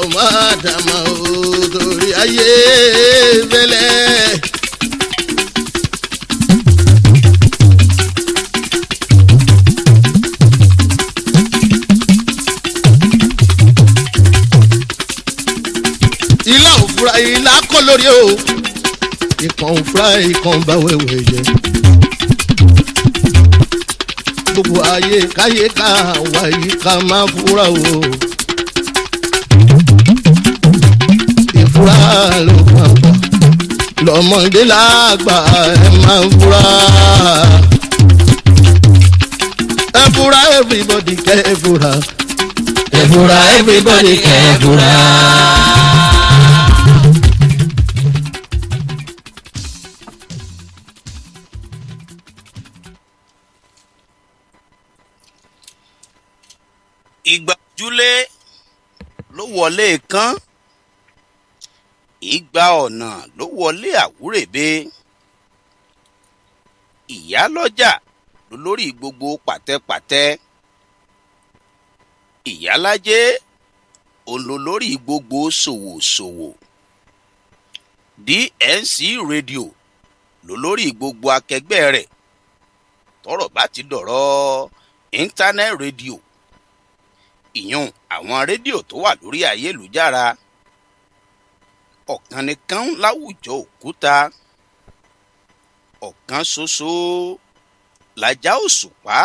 ọmọ àdàmà o torí ayé bẹ́lẹ̀. ilá òfurá ilá kọ́ lórí o ìkan òfurá ìkan bá wẹ̀wẹ̀ jẹ. gbogbo ayé káyé ká wáyé ká máa fura o. ìfura ló máa gbà lọ́mọdé lágbà ẹ máa fura. ẹ fura everybody kẹ́ ẹ fura. ẹ fura everybody kẹ́ ẹ fura. ìgbà ojúlé ló wọlé kán ìgbà ọ̀nà ló wọlé àwúrèbe ìyálọ́jà lólórí gbogbo pàtẹ́pàtẹ́ ìyálájé olólórí gbogbo ṣòwòṣòwò DNC rédíò lólórí gbogbo akẹgbẹ́ rẹ̀ tọ́rọ̀ bá ti dọ̀rọ̀ íńtánẹ́ẹ̀tì rédíò ìyún àwọn rédíò tó wà lórí ayélujára ọ̀kan nìkan láwùjọ òkúta ọ̀kan ṣoṣo làjà òṣùpá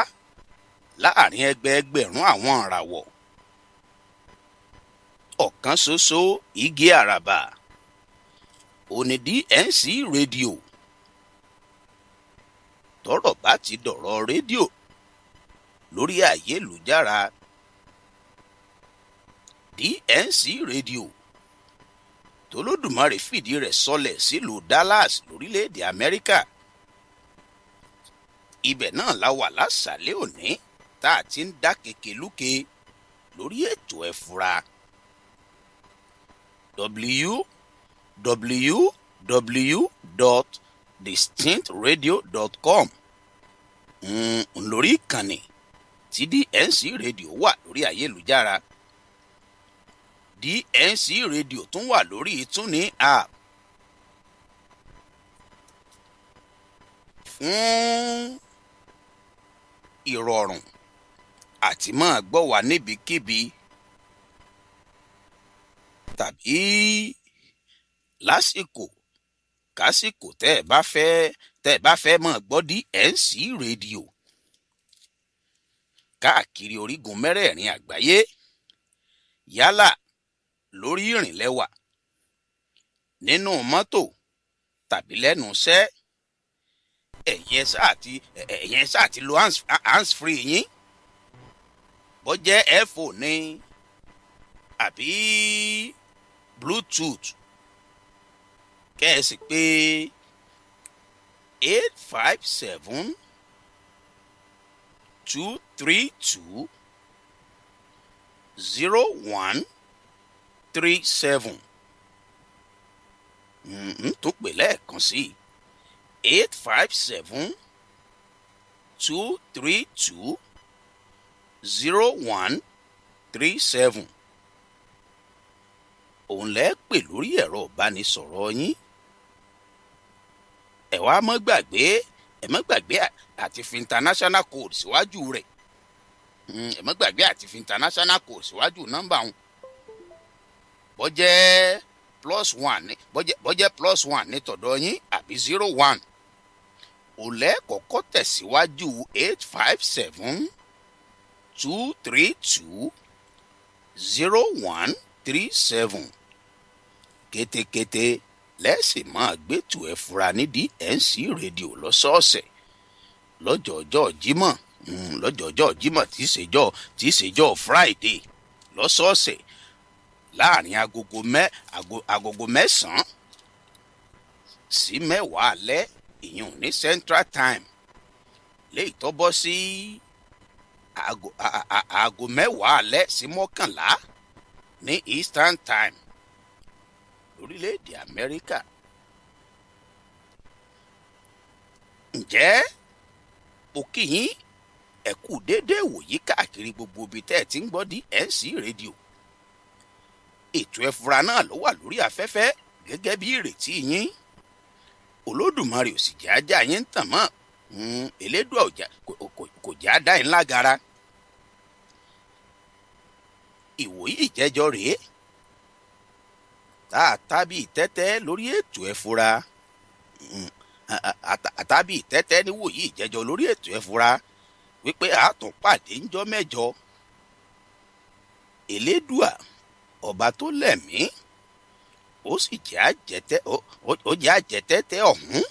láàrin ẹgbẹẹgbẹ̀rún àwọn ìràwọ̀ ọ̀kan ṣoṣo igi àràbà òní DNC rédíò tọ́rọ̀ bá ti dọ̀rọ̀ rédíò lórí ayélujára DNC rédíò tolódùmarè fìdí rẹ̀ sọlẹ̀ sílùú Dallas lórílẹ̀‐èdè Amẹ́ríkà ibẹ̀ náà la wà lásàlẹ̀ òní tá a ti ń dá kekelúke lórí ètò ẹ̀fúra www.distinctradio.com lórí ìkànnì tí DNC rédíò wà lórí ayélujára DNC rédíò tún wà lórí ìtúni app fún ìrọ̀rùn àti máa gbọ́ wá níbikíbi tàbí lásìkò kásìkò tẹ́ ẹ bá fẹ́ máa gbọ́ DNC rédíò káàkiri orígun mẹ́rẹ̀ẹ̀rin àgbáyé yálà lórí ìrìn lẹ́wà nínú mọ́tò tàbí lẹ́nu iṣẹ́ ẹ̀yin sáà ti lo hands free yín bó jẹ́ earphone ní àbí bluetooth kẹ́ẹ̀sì pé 857 232 0137 tó pè lẹ́ẹ̀kan sí 857 232 0137 òun lẹ́ pè lórí ẹ̀rọ ìbánisọ̀rọ̀ yín ẹ wá má gbàgbé àti fi international code síwájú rẹ̀ ẹ má gbàgbé àti fi international code síwájú nọ́mbà wọn bọ́jẹ́ +1 ní tọ̀dọ̀ yín àbí 01 òlẹ́ kọ́kọ́ tẹ̀síwájú 857 232 0137 kétékété lẹ́sìn máa gbẹ́tù ẹ̀fúra ní DNC rédíò lọ́sọ̀ọ̀sẹ̀ lọ́jọ́jọ́ Jímọ̀ lọ́jọ́jọ́ Jímọ̀ tí í ṣèjọ́ Friday lọ́sọ̀ọ̀sẹ̀ láàrin agogo mẹ́sàn-án sí mẹ́wàá alẹ́ ìyún ní Central Time léyìí tó bọ́ sí aago mẹ́wàá alẹ́ sí mọ́kànlá ní Eastern Time lórílẹ̀‐èdè Amẹ́ríkà. ǹjẹ́ òkì yín ẹ kú déédéé wòyí káàkiri gbogbo ibi tẹ́ ẹ ti ń gbọ́ DNC rédíò ètò ẹ̀fúra náà ló wà lórí afẹ́fẹ́ gẹ́gẹ́ bí ìrètí yín. Olódùmarè ò sì jẹ́ ajá yín tàn mọ́. Elédùà kò jẹ́ àdá yín lágara. Ìwòyí ìjẹ́jọ́ rèé tá a tábì tẹ́tẹ́ lórí ètò ẹ̀fúra. Àtàbí tẹ́tẹ́ níwòyí ìjẹ́jọ́ lórí ètò ẹ̀fúra wípé a tún pàdé ńjọ́ mẹ́jọ. Elédùà ọba tó lẹ̀mí ó sì jẹ́ àjẹtẹ́tẹ́ ọ̀hún.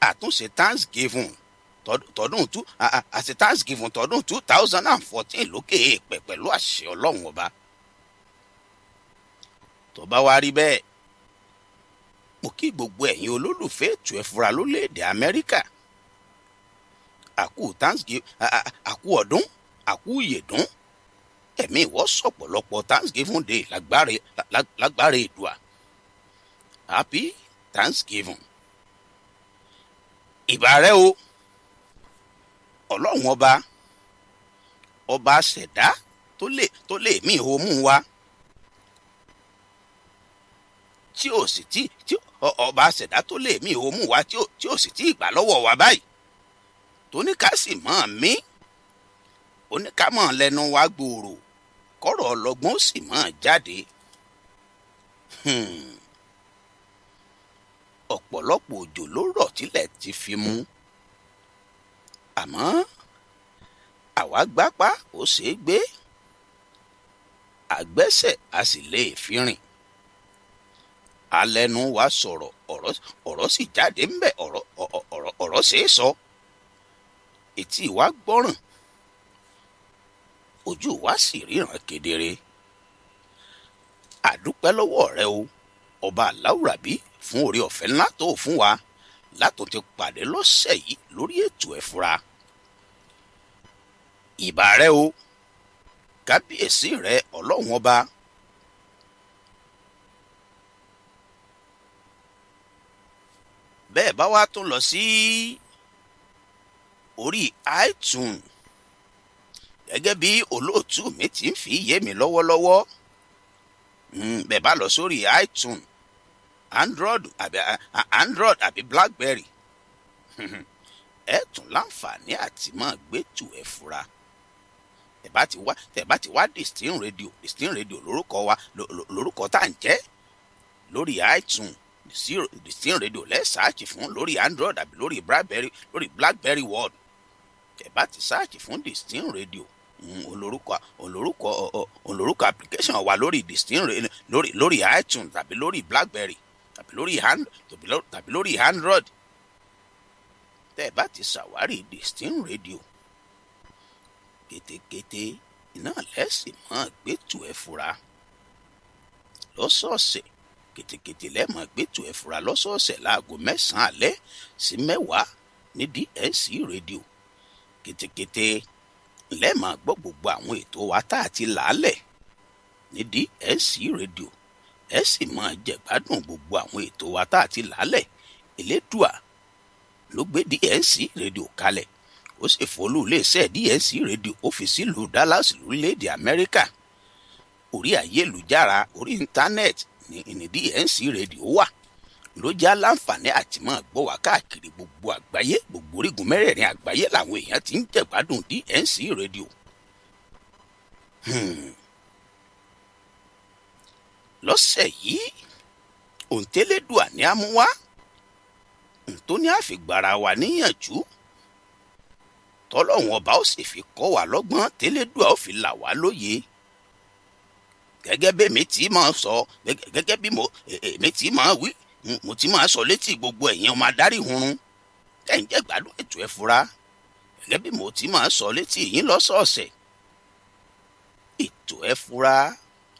Àtúnṣe Thanksgiving tọdún 2014 lókè èèpẹ̀ pẹ̀lú àṣẹ Ọlọ́run ọba. Tó bá wá rí bẹ́ẹ̀, mo kí gbogbo ẹ̀yin olólùfẹ́ ètò ẹ̀fúra lórílẹ̀‐èdè Amẹ́ríkà. Àkú Thanksgiving, àkú ọdún, àkú ìyèdún. Ẹ̀mí ìwọ sọ̀pọ̀lọpọ̀ Thanksgiving Day lágbára Èdùà. Happy Thanksgiving. Ìbà rẹ o, Ọlọ́run ọba ṣẹ̀dá tó lè mí ìhòmú wa. Tí ọba ṣẹ̀dá tó lè mí ìhòmú wa tí ò sì tí ìgbà lọ́wọ́ wa báyìí. Tó ní ká sì mọ̀ mí, oníkámọ̀ lẹ́nu wa gbòòrò, kọ́rọ̀ ọlọ́gbọ́n ó sì mọ̀ jáde. Ọ̀pọ̀lọpọ̀ òjò ló rọ̀ tílẹ̀ ti fi mú. Àmọ́ àwa gbápá ó ṣeé gbé, àgbẹ́sẹ̀ a sì lè fi rìn. Alẹ́nu wa sọ̀rọ̀, ọ̀rọ̀ sì jáde ńbẹ̀, ọ̀rọ̀ ṣeé sọ. Etí wa gbọ́ràn, ojú wa sì ríran kedere. Àdúpẹ́ lọ́wọ́ rẹ o, ọba aláwùrábí, fún oore ọ̀fẹ́ ńlá tó fún wa látún ti pàdé lọ́sẹ̀ yìí lórí ètò ẹ̀fúra. Ìbà rẹ o, kábíyèsí rẹ Ọlọ́run ọba. Bẹ́ẹ̀ bá wá tún lọ sí orí iTunes, gẹ́gẹ́ bí olóòtú mi ti ń fi yé mi lọ́wọ́lọ́wọ́. Bẹ́ẹ̀ bá lọ sórí iTunes, Android àbí Blackberry, ẹ tún láǹfààní àti máa gbẹ́tù ẹ̀fúra. Tẹ́ bá ti wá Distinct Radio lórúkọ tá à ń jẹ́ lórí iTunes. Distinct Radio lẹ́ẹ̀sáàchì fún lórí Android àbí lórí Blackberry World. Tẹ́ bá ti sáàchì fún Distinct Radio, olórúkọ application wa lórí Distinct Radio lórí iTunes tàbí lórí Blackberry tàbí lórí Android. Tẹ́ bá ti ṣàwárí Distinct Radio, kétékété iná lẹ́sìn máa gbẹ́tù ẹ̀fúra lọ́sọ̀ọ̀sẹ̀. Kètèkètè lẹ́ẹ̀mọ́ gbẹ́tù ẹ̀fúra lọ́sọ̀ọ̀sẹ̀ láago 9 alẹ́ sí 10 ní DNC Radio. Kètèkètè lẹ́ẹ̀mọ́ gbọ́ gbogbo àwọn ètò wa tá a ti làálẹ̀ ní DNC Radio. Ẹ sì máa jẹ̀gbádùn gbogbo àwọn ètò wa tá a ti làálẹ̀. Elédùà ló gbé DNC Radio kalẹ̀, ó sì folú iléeṣẹ́ DNC Radio ó fi sílùú Dallas lórílẹ̀‐èdè Amẹ́ríkà. Orí ayélujára, orí íńtánẹ́ẹ̀tì ní DNC Radio wà, ló já láǹfààní àti máa gbọ́ wá káàkiri gbogbo àgbáyé. Gbogbo orígun mẹ́rẹ̀ẹ̀rin àgbáyé làwọn èèyàn ti ń jẹ̀gbádùn DNC Radio. Lọ́sẹ̀ yìí, òǹtẹ́lẹ́dùà ní a mú wá, tó ní àfìgbàrà wà níyànjú, tọ́lọ́hun ọba ó sì fi kọ́ wa lọ́gbọ́n, tẹ́lẹ́dùà ó fi là wá lóye. Gẹ́gẹ́ bí èmi tí máa sọ, gẹ́gẹ́ bí èmi tí máa wí, mo ti máa sọ létí gbogbo ẹ̀yin ọmọ adarí hunrun tẹ̀ ń jẹ́ gbádùn ètò ẹ̀fúra. Gẹ́gẹ́ bí mo ti máa sọ létí yín lọ́sọ̀ọ̀sẹ̀, ètò ẹ̀fúra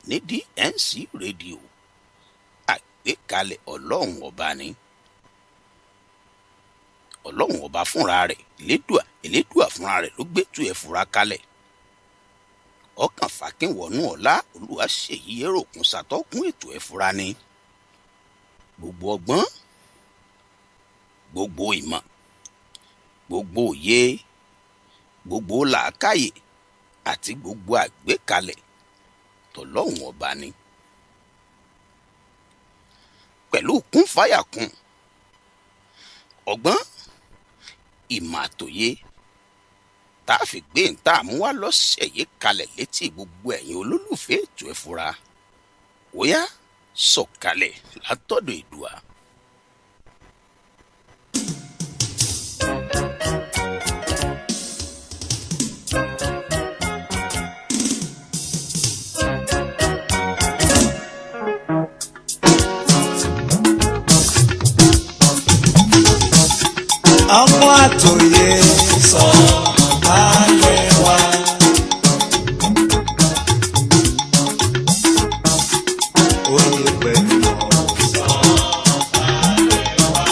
ní DNC Radio, àgbékalẹ̀ Ọlọ́run ọba ni. Ọlọ́run ọba fúnra rẹ̀, Elédùà fúnra rẹ̀ ló gbétù ẹ̀fúra kalẹ̀. Ọkàn fàkínwọ̀nú ọ̀la Olúwa ṣèyí èròkùn ṣàtọ́kùn ètò ẹ̀fúra ni. Gbogbo ọgbọ́n, gbogbo ìmọ̀, gbogbo òye, gbogbo làákàyè àti gbogbo àgbékalẹ̀ tọlọ́hun ọba ni. pẹ̀lú kún fáyà kún ọgbọ́n ìmọ̀ àtòyé tá a fi gbé ń tá a mú wá lọ́sẹ̀ yìí kalẹ̀ létí gbogbo ẹ̀yin olólùfẹ́ ètò ẹ fura ó yá sọ̀kalẹ̀ látọ̀dọ̀ Èdùà. ọmọ àtòyè sọ alẹ́ wa. Oyè pẹ̀lú sọ alẹ́ wa.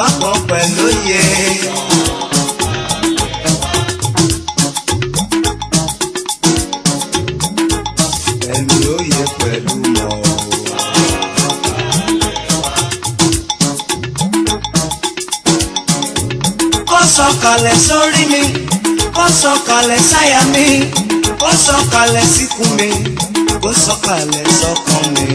Ọkọ̀ pẹ̀lú yẹ. Sọ̀kalẹ̀ sórí mi, kó sọ̀kalẹ̀ sáyà mi, kó sọ̀kalẹ̀ síkùn mi, kó sọ̀kalẹ̀ sọ́kàn mi.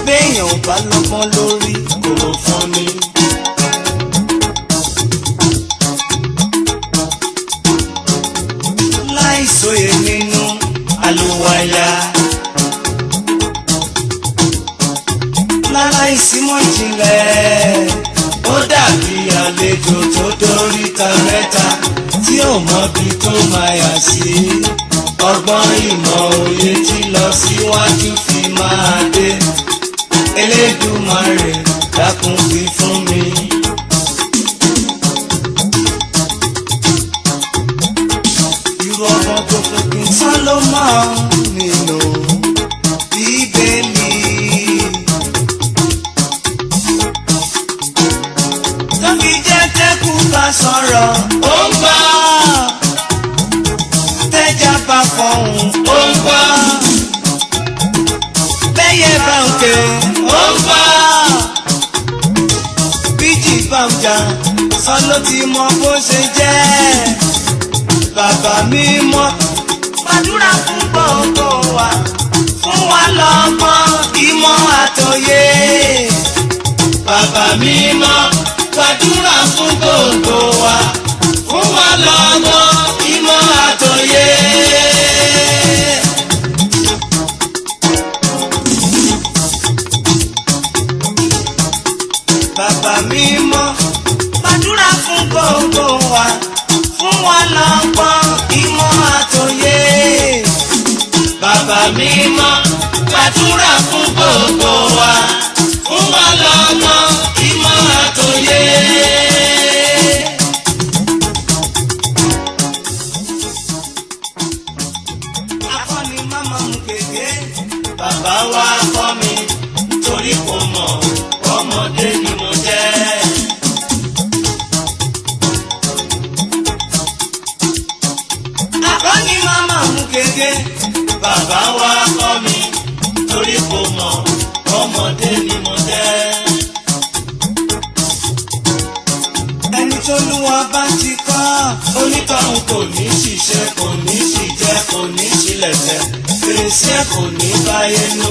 Béèyàn ò bá lọ́gbọ́n lórí kò fún mi. Láìsóye nínú àlùwàyà. Láìsímọ̀ ìjìnlẹ̀ ó dàbí àlejò tó dóríta mẹ́ta tí ò mọbi tó máa yà sí. Ọgbọ́n ìmọ̀ òye tí lọ síwájú fi máa dé. Elédùmarè dákun fi fún mi. Irú ọgbọ́n tó fòpin sán ló mọ̀ nínú Bíbélì. Sọ̀rọ̀ ó ń gbọ́, tẹ́jà bá fọ̀hún ó ń gbọ́, bẹ́yẹ bá ń ké ó ń gbọ́, bíjì bá ń jà sọ ló ti mọ bó ṣe jẹ́. Bàbá mi mọ́ gbàdúrà fún gbogbo wa, fún wa lọ́gbọ́n ìmọ̀ àtòyé. Bàbá mi mọ́ gbàdúrà fún gbogbo wa, fún wa lọ́gbọ́n ìmọ̀ àtòyé. Bàbá mi mọ́ gbàdúrà fún gbogbo wa, fún wa lọ́gbọ́n ìmọ̀ àtòyé. Bàbá mi mọ́ gbàdúrà fún gbogbo wa, fún wa lọ́gbọ́n ìmọ̀ àtòyé. Akọni máma mú gègé, bàbá wa kọ́ mi, torí kò mọ̀ ọmọdé ni mo jẹ́. Akọni máma mú gègé, bàbá wa kọ́ mi, torí kò mọ̀ ọmọdé ni mo jẹ́. Ẹni tó lúwa bá ti kọ́, onítọ̀hún kò ní ṣiṣẹ́, kò ní ṣìjẹ́, kò ní ṣílẹ̀tẹ̀, fèrèsé kò ní báyé nú.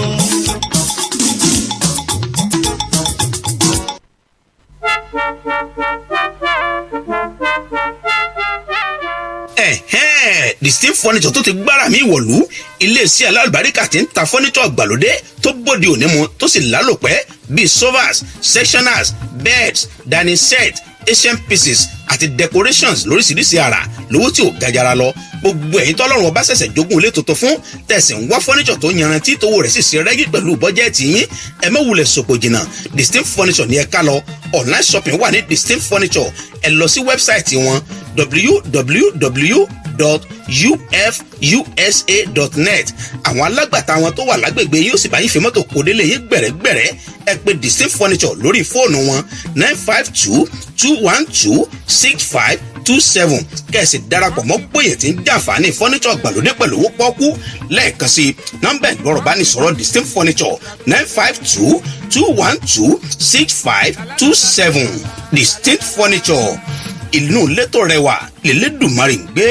Distinct furniture tó ti gbára mi wọ̀lú iléeṣẹ́ alálùbáríkà tí ń ta furniture gbàlódé tó bóde òní mu tó sì lálòpẹ́ bíi sofas, sectionals, beds, dining set, Asian pieces àti decorations lóríṣiríṣi àrà lówó tí ò gajara lọ. Gbogbo ẹ̀yin tọ́lọ́run ọba ṣẹ̀ṣẹ̀ jogún ilé tuntun fún tẹ̀sí ń wá furniture tó yanrantí tówó rẹ̀ sì ṣe rẹ́gí pẹ̀lú bọ́jẹ́ẹ̀tì yín ẹ má wulẹ̀ sòpò jìnnà. Distinct furniture ní ẹ ká lọ. Online shopping wà ní Distinct furniture. Ẹ lọ sí wẹ́bsáìtì wọn www www.ufusa.net. àwọn alágbàtà wọn tó wà lágbègbè yóò sì bá yín fi mọ́tò kó délé yín gbẹ̀rẹ́gbẹ̀rẹ́. ẹ pè Distinct Furniture lórí fóònù wọn 952-212-6527 kẹ̀sì darapọ̀ mọ́ gbòyè tí ń jàǹfààní furniture gbàlódé pẹ̀lú owó pọ́kú. lẹ́ẹ̀kan sí nọ́mbà ìgbọ́rọ̀ bá ní sọ̀rọ̀ Distinct Furniture 952-212-6527. Distinct Furniture, inú létò rẹwà lélẹ́dùmarè ń gbé.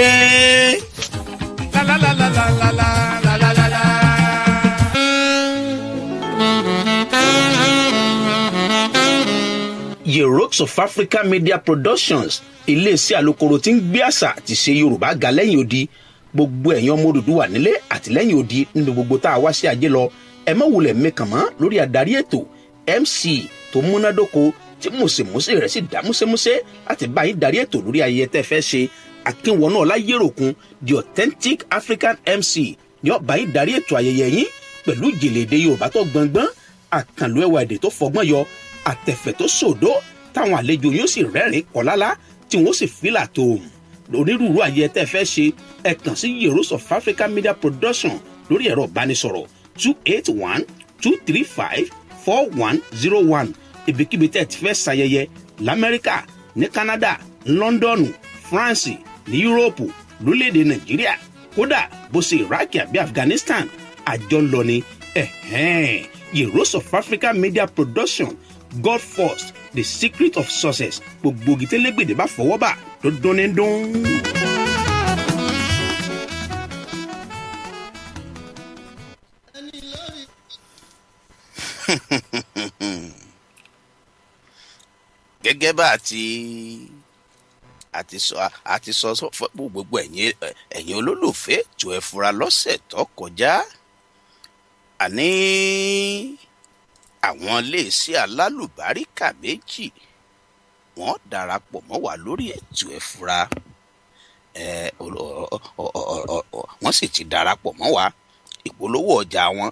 Yerox of Africa Media Productions, iléeṣẹ́ alukoro tí ń gbé àṣà àti ṣe Yorùbá ga lẹ́yìn odi. Gbogbo ẹ̀yin ọmọ Odùduwà nílé àti lẹ́yìn odi nínú gbogbo tá a wá sí ajé lọ. ẹ má wulẹ̀ mẹ́kàn mọ́ lórí adarí ètò MC tó múnádóko tí mùsèmùsè rẹ̀ sì dá músẹ́músẹ́ láti bá yín darí ètò lórí ayẹyẹ tẹ́ fẹ́ ṣe. Akínwọ̀nà Ọláyéròkun, the authentic African MC, ni ó bá yín darí ètò ayẹyẹ yín pẹ̀lú ìjìnlẹ̀ èdè Yorùbá tó gbọngbọ́n, àkànlò ẹwà èdè tó fọgbọ́n yọ, àtẹ̀fẹ̀ tó sòdó, táwọn àlejò yóò sì rẹ́rìn kọ́lálá tí wọ́n sì fìlà tó onírúurú ayẹyẹ tẹ́ fẹ́ ṣe. ẹ kàn sí Yerox of Africa Media Production lórí ẹ̀rọ ìbánisọ̀rọ̀ 281-235-4101. ibikíbi tẹ́ ti fẹ́ ṣayẹyẹ l'Amẹ́ríkà, ní Canada, London, France, ní Europe, lórílẹ̀‐èdè Nàìjíríà, kódà bó ṣe Iraq àbí Afghanistan, àjọ lọ ni. Yerox of Africa Media Production, God first, the secret of success. gbogbo gitẹ́lẹ́gbẹ̀dẹ̀ bá fọwọ́ bà tó dún ní dún. gẹ́gẹ́ bá àti sọ fún gbogbo ẹ̀yin olólùfẹ́ tó ẹ fura lọ́sẹ̀ tó kọjá. àní àwọn iléeṣẹ́ alálùbáríkà méjì wọ́n darapọ̀ mọ́ wa lórí ètò ẹ fura. wọ́n sì ti darapọ̀ mọ́ wa. ìpolówó ọjà wọn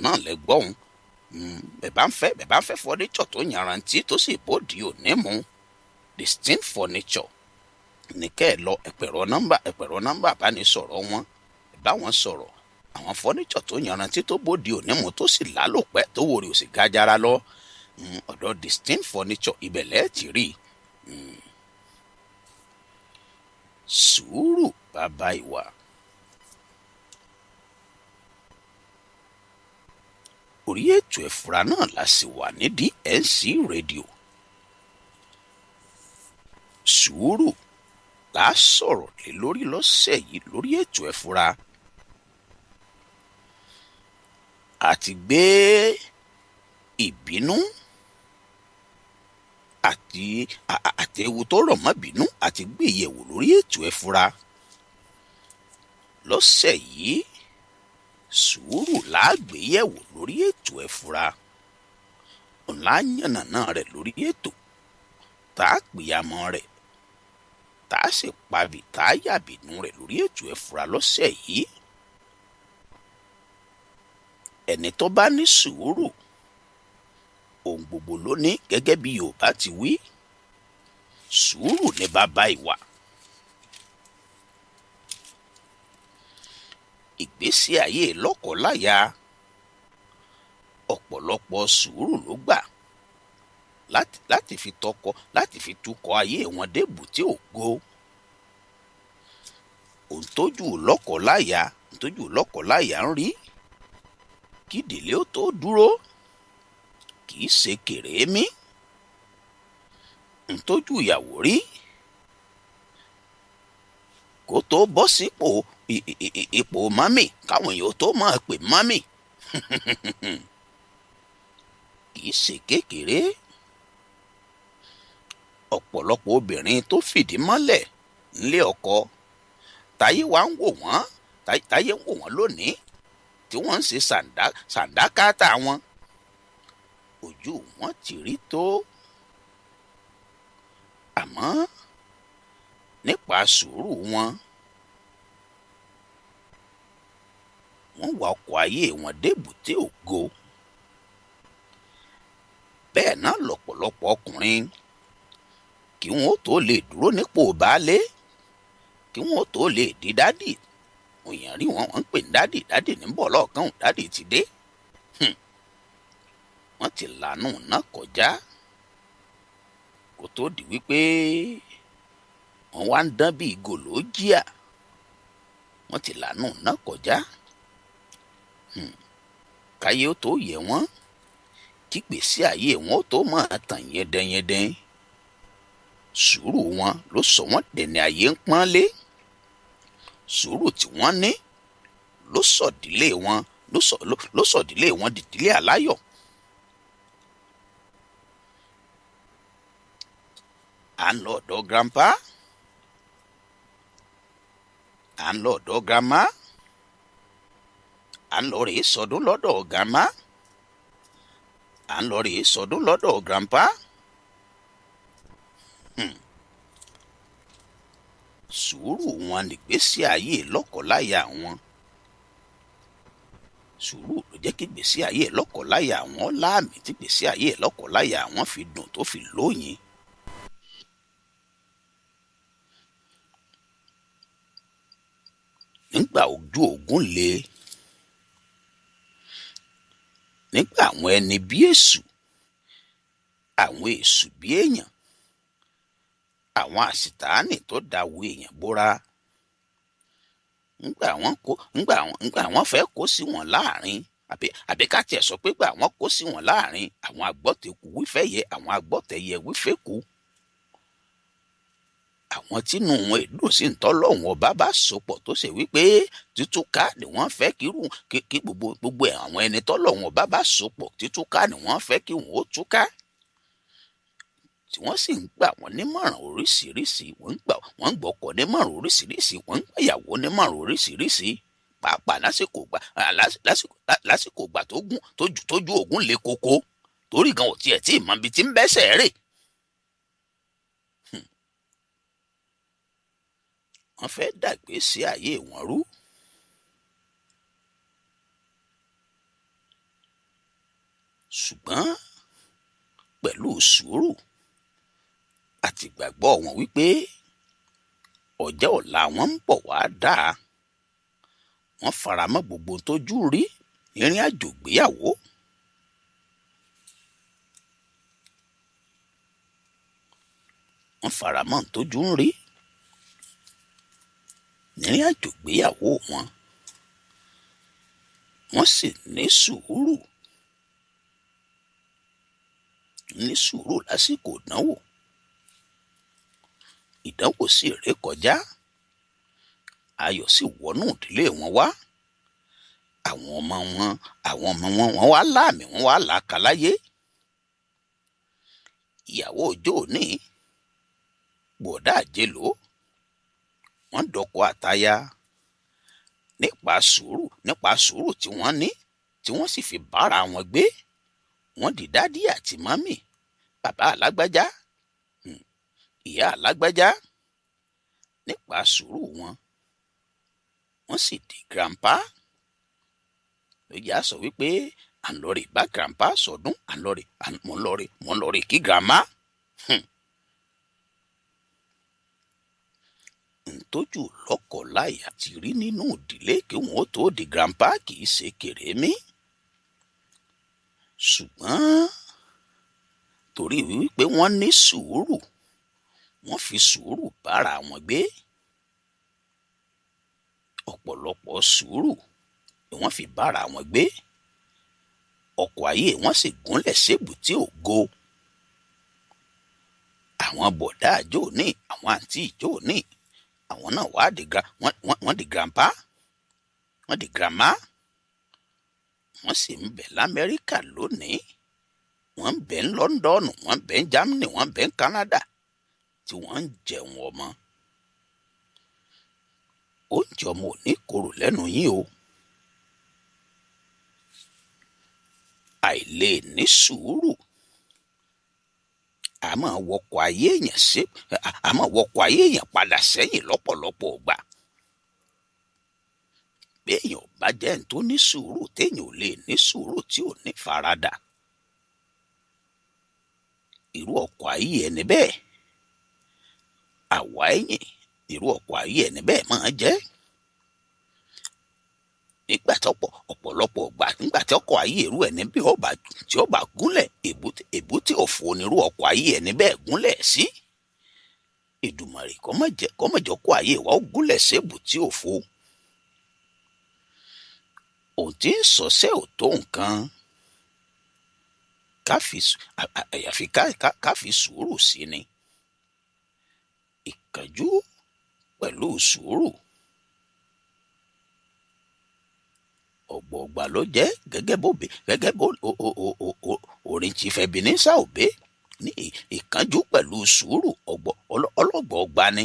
náà lẹ́gbọ́n. bẹ̀bá ń fẹ́ furniture tó yanrantí tó sì bòdì òní mu. Distinct Furniture ní kẹ́ ẹ lọ ẹ̀pẹ̀rọ nọ́mbà bánisọ̀rọ̀ wọn. ẹ bá wọn sọ̀rọ̀. àwọn furniture tó yanrantí tó bòdì òní mu tó sì lálòpẹ́ tó wòrì ò sì gájára lọ. ọ̀dọ̀ Distinct Furniture ibẹ̀lẹ̀ ti rí. Sùúrù bàbá ìwà. orí ètò ẹ̀fúra náà la sì wà ní DNC rédíò. Sùúrù la sọ̀rọ̀ lé lórí lọ́sẹ̀ yìí lórí ètò ẹ̀fúra. àti gbé ìbínú àti ewu tó rọ̀ mọ́ bínú àti gbé ìyẹ̀wò lórí ètò ẹ̀fúra. lọ́sẹ̀ yìí Sùúrù láàgbéyẹ̀wò lórí ètò ẹ̀fúra. ọ̀la yànnàná rẹ̀ lórí ètò tá a pèyàmọ́ rẹ̀ tá a sì pabì tá a yàbínú rẹ̀ lórí ètò ẹ̀fúra lọ́sẹ̀ yìí. ẹni tó bá ní sùúrù ohun gbogbo ló ní, gẹ́gẹ́ bí Yorùbá ti wí. Sùúrù ni bàbá ìwà. ìgbésí ayé lọ́kọláya ọ̀pọ̀lọpọ̀ sùúrù ló gbà láti fi tukọ̀ ayé wọn débùté ògo. ohun tójú lọ́kọláya ń rí kí ìdílé ó tó dúró kì í ṣe kèrémí. ohun tójú ìyàwó rí kó tó bọ́ sípò ipò mami káwọn èèyàn tó máa pè mami kì í ṣe kékeré. ọ̀pọ̀lọpọ̀ obìnrin tó fìdí mọ́lẹ̀ nílé ọkọ táyé ń wò wọ́n lónìí tí wọ́n ń ṣe sàǹdákátà wọn ojú wọn ti rí tó. àmọ́ nípa sùúrù wọn wa ọkọ̀ ayé wọn débùté ògo. bẹ́ẹ̀ náà lọ́pọ̀lọpọ̀ ọkùnrin kí wọ́n tó lè dúró nípò baálé kí wọ́n tó lè di dádì òyìn rí wọn ń pè ní dádì ní bọ̀ lọ́ọ̀kan dádì ti dé. Wọ́n ti lànà náà kọjá kó tó di wípé wọ́n wá ń dán bí gòlójíà. Wọ́n ti lànà náà kọjá káyé ó tó yẹ wọ́n, kí gbèsè ayé wọn ó tó máa tàn yẹdẹyẹdẹ. Sùúrù wọn ló sọ wọ́n dẹni ayé ń pọ́nlé. Sùúrù tí wọ́n ní ló sọ̀dílé wọn dìdílé aláyọ̀. À ń lọ ọ̀dọ̀ grandpa, à ń lọ ọ̀dọ̀ grandma, à ń lọ rèé sọdún lọ́dọ̀ grandma, à ń lọ rèé sọdún lọ́dọ̀ grandpa. Sùúrù wọn nìgbésí ayé lọ́kọláya wọn. Sùúrù ló jẹ́ kí gbèsè ayé lọ́kọláya wọn láàmì, tí gbèsè ayé lọ́kọláya wọn fi dùn tó fi lóyin. Nígbà ojú ogun le, nígbà àwọn ẹni bí èṣù, àwọn èṣù bí èèyàn, àwọn àṣìtáànì tó dáwọ́ èèyàn bóra, nígbà wọ́n fẹ́ kó sí wọn láàrin, àbí ká tiẹ̀ sọ pé gbà wọ́n kó sí wọn láàrin, àwọn agbọ́tẹ̀kù wífẹ́ yẹ, àwọn agbọ́tẹ̀yẹ wífẹ́ kú. Àwọn tínú wọn èdùn sí ń tọ́lọ́hún ọba bá sopọ̀ tó ṣe wípé títúká ni wọ́n fẹ́ kí gbogbo àwọn ẹni tọ́lọ́hún ọba bá sopọ̀ títúká ni wọ́n fẹ́ kí wọ́n ó túká. Tí wọ́n sì ń gbà wọ́n nímọ̀ràn oríṣiríṣi, wọ́n ń gbọ́kọ nímọ̀ràn oríṣiríṣi, wọ́n ń gbàyàwó nímọ̀ràn oríṣiríṣi, pàápàá lásìkò ìgbà tójú ogun le koko, torí gan ò tiẹ̀ tí ì mọ ibi tí ń bẹ́sẹ̀ rè. Wọ́n fẹ́ dàgbé sí ayé wọn rú. Ṣùgbọ́n pẹ̀lú sùúrù àti ìgbàgbọ́ wọn wípé ọjọ́ ọ̀la wọn ń bọ̀ wá dáa, wọ́n faramọ́ gbogbo tójú rí ìrìn àjò ìgbéyàwó. Wọ́n faramọ́ tójú ń rí ìrìn àjò ìgbéyàwó wọn. Wọ́n sì ní sùúrù lásìkò ìdánwò. Ìdánwò sì ré kọjá, ayọ̀ sì wọnú ìdílé wọn wá. Àwọn ọmọ wọn wọ́n wá láàmì, wọ́n wá làákàláyé. Ìyàwó ọjọ́ òní, bọ̀dá àjẹlò, wọ́n dọkọ àtaya nípa sùúrù tí wọ́n ní, tí wọ́n sì fi bára wọn gbé. Wọ́n di dádì àti mọ́mì, bàbá alágbájá, ìyá alágbájá. Nípa sùúrù wọn, wọ́n sì di grandpa. Ló yá sọ wípé à ń lọ rè bá grandpa sọdún, mo ń lọ rè kí grandma. Ntójú lọ́kọláya ti rí nínú ìdílé kí wọ́n ó tó di grandpa kì í ṣe kèrémí. Ṣùgbọ́n torí wípé wọ́n ní sùúrù, wọ́n fi sùúrù bára wọn gbé. Ọ̀pọ̀lọpọ̀ sùúrù ni wọ́n fi bára wọn gbé. Ọkọ̀ ayé wọn sì gúnlẹ̀ sébùté ògo. Àwọn bọ̀dá àjò ní, àwọn àǹtí ìjò ní, àwọn náà wọ́n di grandpa, wọ́n di grandma. Wọ́n sì ń bẹ l'Amẹ́ríkà lónìí, wọ́n ń bẹ ní London, wọ́n ń bẹ ní Germany, wọ́n ń bẹ ní Canada, tí wọ́n ń jẹun ọmọ. Oúnjẹ ọmọ ò ní korò lẹ́nu yín o. Àìlè ní sùúrù a máa wọkọ̀ ayé èèyàn padà sẹ́yìn lọ́pọ̀lọpọ̀ ìgbà. Béèyàn ò bá jẹ́ ẹni tó ní sùúrù, téèyàn ò lè ní sùúrù tí ò ní faradà. Irú ọkọ̀ ayé ẹni bẹ́ẹ̀, àwa ẹ̀yìn irú ọkọ̀ ayé ẹni bẹ́ẹ̀ máa jẹ́. Nígbà tí ọ̀pọ̀lọpọ̀ ọgbà nígbà tí ọkọ̀ ayé irú ẹni bí tí ó bá gúnlẹ̀ èbúté òfo nírú ọkọ̀ ayé ẹni bẹ́ẹ̀ gúnlẹ̀ sí. Èdùmàrè kó má jẹ́ ọkọ̀ ayé wa ó gúnlẹ̀ sí èbúté òfo. Ohun tí ń sọsẹ́ ò tó nǹkan, àyàfi ká fi sùúrù sí ni. Ìkánjú pẹ̀lú sùúrù ọ̀gbọ̀ọ̀gbà ló jẹ́ gẹ́gẹ́ bó orin ti Ebenezer Obey ní ìkánjú pẹ̀lú sùúrù ọlọ́gbọ̀ọ̀gbà ni.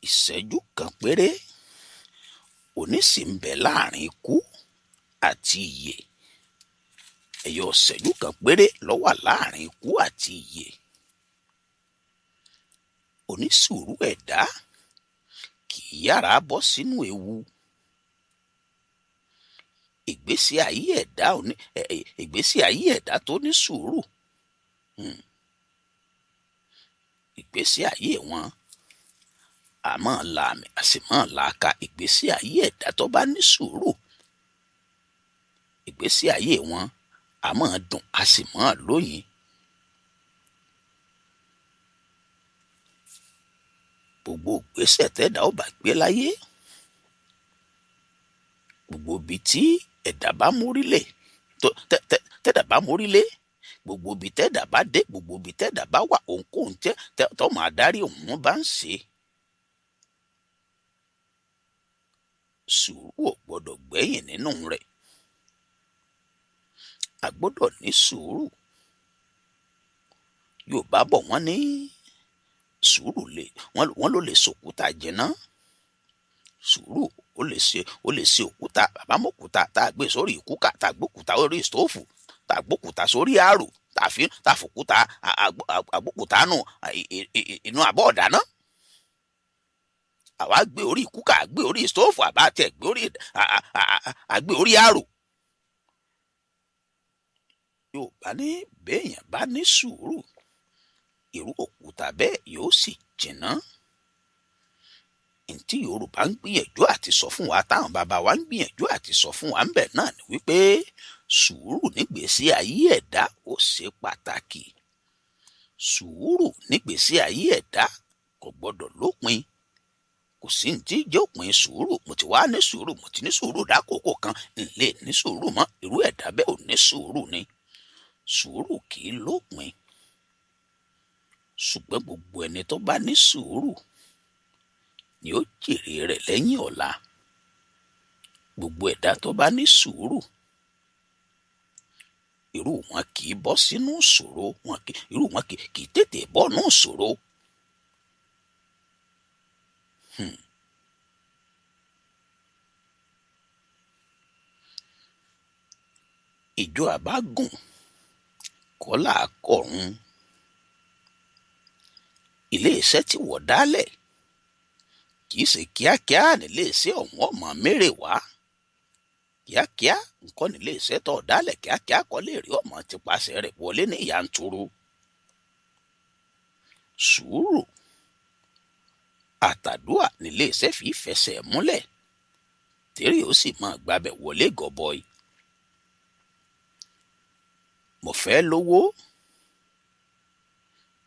Ìṣẹ́jú kan péré òní sì ń bẹ láàrin ikú àti ìyè. Ẹyọ ìṣẹ́jú kan péré ló wà láàrin ikú àti ìyè. Onísùúrù ẹ̀dá kì í yára bọ́ sínú ewu. Ìgbésí ayé ẹ̀dá tó ní sùúrù, ìgbésí ayé wọn a máa la àmì a sì máa la aka. Ìgbésí ayé ẹ̀dá tó bá ní sùúrù, ìgbésí ayé wọn a máa dùn a sì máa lóyin. Gbogbo ìgbésẹ̀ tẹ́dá ó bá gbé láyé, gbogbo ibi tí ẹ̀dá bá mórílé tẹ́dá bá mórílé, gbogbo ibi tẹ́dá bá dé, gbogbo ibi tẹ́dá bá wà, ohunkóhun tó máa darí òun bá ń ṣe, sùúrù ò gbọdọ̀ gbẹ̀yìn nínú rẹ̀. A gbọ́dọ̀ ní sùúrù. Yorùbá bọ̀ wọ́n ní sùúrù wọ́n ló lè sòkúta jìnnà. Sùúrù ó lè ṣe òkúta. Bàbá mọ́kúta tá a gbé sórí ìkúkà, tá a gbókúta sórí stóòfù, tá a gbókúta sórí àrò, tá a fòkúta àgbókúta inú àbọ̀ ọ̀dáná. Àwa gbé orí ìkúkà, gbé orí stóòfù, àbá tẹ̀ gbé orí àrò. Yorùbá ní béèyàn bá ní sùúrù, irú òkúta bẹ́ẹ̀ yóò sì jìnnà. Ntí Yorùbá ń gbìyànjú àti sọ fún wa, táwọn bàbá wa ń gbìyànjú àti sọ fún wa ńbẹ̀ náà ni wípé sùúrù nígbésí ayé ẹ̀dá ó ṣe pàtàkì. Sùúrù nígbésí ayé ẹ̀dá kò gbọdọ̀ lópin. Kò sí ní tí jẹ́ òpin sùúrù. Mo ti wá ní sùúrù, mo ti ní sùúrù dákòókò kan, n lè ní sùúrù mọ́. Irú ẹ̀dá bẹ́ẹ̀ ò ní sùúrù ni. Sùúrù kì í lópin. Ṣùgbọ́n gbogbo ẹni tó bá ní sùúrù ni ó jèrè rẹ̀ lẹ́yìn ọ̀la. Gbogbo ẹ̀dá tó bá ní sùúrù, irú wọn kì í bọ́ sínú ìṣòro, irú wọn kì í tètè bọ́ nínú ìṣòro. Ìjọ àbágùn kọ́lá kọ̀run. Ilé-iṣẹ́ tí wọ́n dálẹ̀ kì í ṣe kíákíá nílé-iṣẹ́ ọ̀hún ọmọ mérè wá. Kíákíá nǹkan nílé-iṣẹ́ tó dálẹ̀, kíákíá kọ́ lè rí ọmọ ti pàṣẹ rẹ̀ wọlé ní yanturu. Sùúrù àtàdúà nílé-iṣẹ́ fi fẹsẹ̀ múlẹ̀, tèrè ó sì máa gbabẹ̀ wọlé gọbọi. Mo fẹ́ lówó,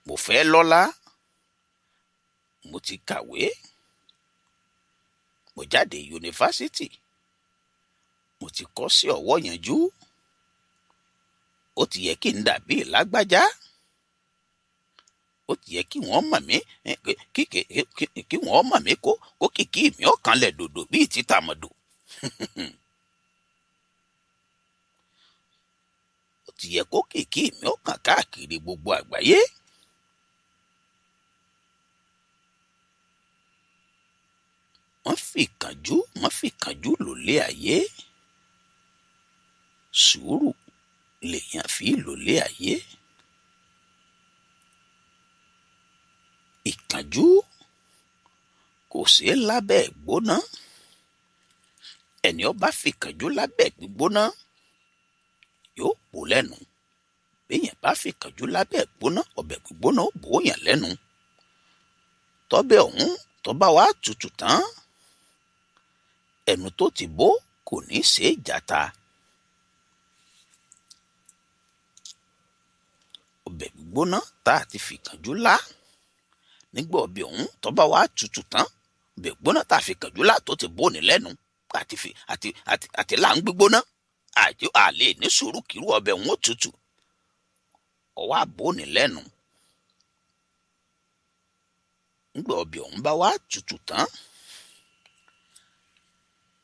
mo fẹ́ lọ́lá, mo ti kàwé, mo jáde yunifásitì, mo ti kọ́ sí ọwọ́ yanjú, ó ti yẹ kí n dàbí lágbájá, ó ti yẹ kí wọ́n mọ̀ mí, kí wọ́n mọ̀ mí kó kìkì mi ó kanlẹ̀ dòdò bíi ti tàmọ̀dò. Ó ti yẹ kó kìkì mi ó kàn káàkiri gbogbo àgbáyé. Wọ́n fi kánjú lólé ayé. Sùúrù lèèyàn fi lólé ayé. Ìkánjú kò sí lábẹ́ gbóná. Ẹni ó bá fi kánjú lábẹ́ gbígbóná yóò pò lẹ́nu. béèyàn bá fi kánjú lábẹ́ gbóná ọbẹ̀ gbígbóná ó bòóyàn lẹ́nu. tọ́bẹ̀ ọ̀hún tó bá wá tutù tán ẹnu tó ti bó kò ní ṣe é jata. ọbẹ̀ gbígbóná tá a ti fi kánjú lá nígbà ọbẹ̀ ọ̀hún tó bá wá tutù tán ọbẹ̀ gbígbóná tá a fi kánjú lá tó ti bó ní lẹ́nu àti là ń gbígbóná àlè ní sùúrù kírú ọbẹ̀ ọ̀hún ó tutù ọwọ́ àbó ní lẹ́nu. nígbà ọbẹ̀ ọ̀hún bá wá tutù tán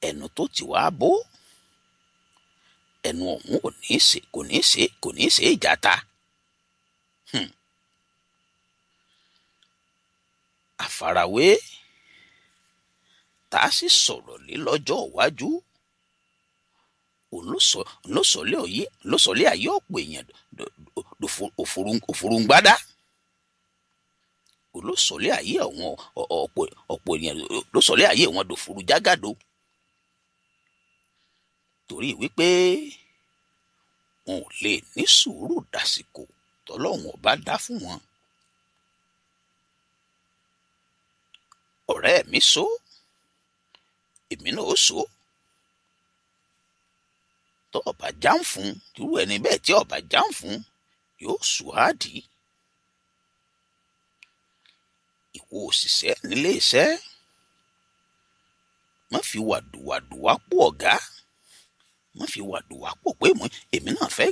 ẹnu tó ti wá bó ẹnu ọ̀hún kò ní ṣe ìjàta. àfarawé tá a sì sọ̀rọ̀ lé lọ́jọ́ iwájú ló sọlé ayé ọ̀pọ̀ èèyàn òfurungbádá ló sọlé ayé àwọn ọ̀pọ̀ èèyàn ló sọlé ayé wọn dòfuru jágàdo torí wípé wọn ò lè ní sùúrù dàsìkò tọ́lọ́run ọba dá fún wọn. ọ̀rẹ́ mi sọ èmi náà ó sọ tó ọba jáǹ fún irú ẹni bẹ́ẹ̀ tí ọba jáǹ fún yóò sùádìí. ìwọ òṣìṣẹ́ nílé iṣẹ́ má fi wàdùwàdù wá pò ọ̀gá má fi wàdùwà pò pé èmi náà fẹ́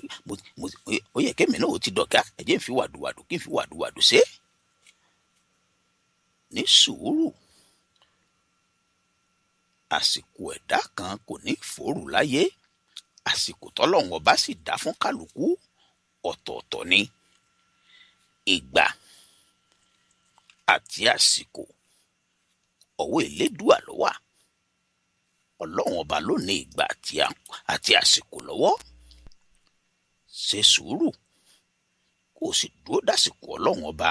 ó yẹ kémi náà ó ti dọ̀gá ẹ jẹ́ n fi wàdùwàdù kí n fi wàdùwàdù ṣe. ní sùúrù àsìkò ẹ̀dá kan kò ní fòrù láyé àsìkò tọ́lọ́run ọba sì dá fún kálukú ọ̀tọ̀ọ̀tọ̀ ni. ìgbà àti àsìkò ọwọ́ Elédùà ló wà. ọlọ́run ọba ló ní ìgbà àti àsìkò lọ́wọ́. ṣe sùúrù kó o sì dúró dásìkò ọlọ́run ọba.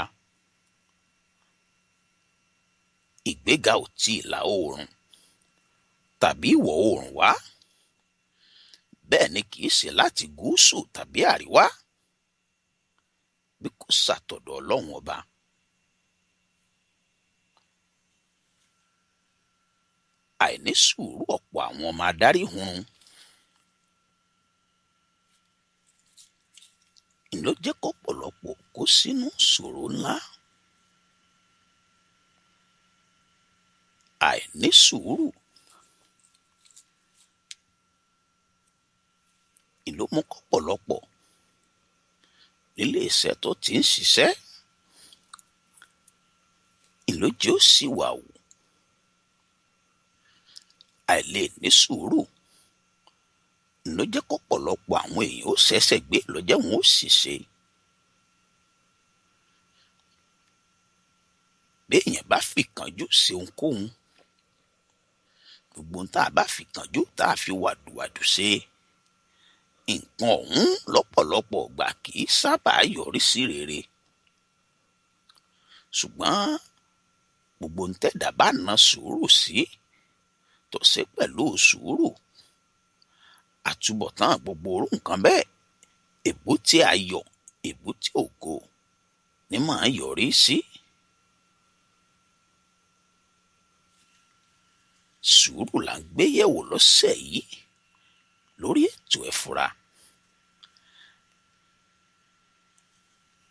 ìgbéga ò tí ìlà oòrùn tàbí ìwọ̀ oòrùn wá bẹ́ẹ̀ ni kì í ṣe láti gúúsù tàbí àríwá bí kò ṣàtọ̀dọ̀ ọlọ́run ọba. àìní sùúrù ọ̀pọ̀ àwọn ọmọ adarí hunrun ló jẹ́ kọ́pọ̀lọpọ̀ kó sínú ìṣòro ńlá. àìní sùúrù ló mú kọ́pọ̀lọpọ̀ nílé iṣẹ́ tó ti ń ṣiṣẹ́ ló jẹ́ ó sì wà wò. àìlè ní sùúrù ló jẹ́ kọ́pọ̀lọpọ̀ àwọn èèyàn ó ṣẹ̀ṣẹ̀ gbé lọ́jọ́ wọn ó sì ṣe. béèyàn bá fi kánjú ṣe ohunkóhun gbogbo tá a bá fi kánjú tá a fi wàdùwàdù ṣe nǹkan ọ̀hún lọ́pọ̀lọpọ̀ ọgbà kì í sábà yọrí sí rere. ṣùgbọ́n gbogbo ń tẹ̀dá bá na sùúrù sí tó ṣe pẹ̀lú sùúrù àtúbọ̀tán gbogbo orú nǹkan bẹ́ẹ̀ èbúté ayọ̀ èbúté ògo ni máa yọrí sí. sùúrù là ń gbé yẹ̀wò lọ́sẹ̀ yìí lórí ètò ẹ̀fúra.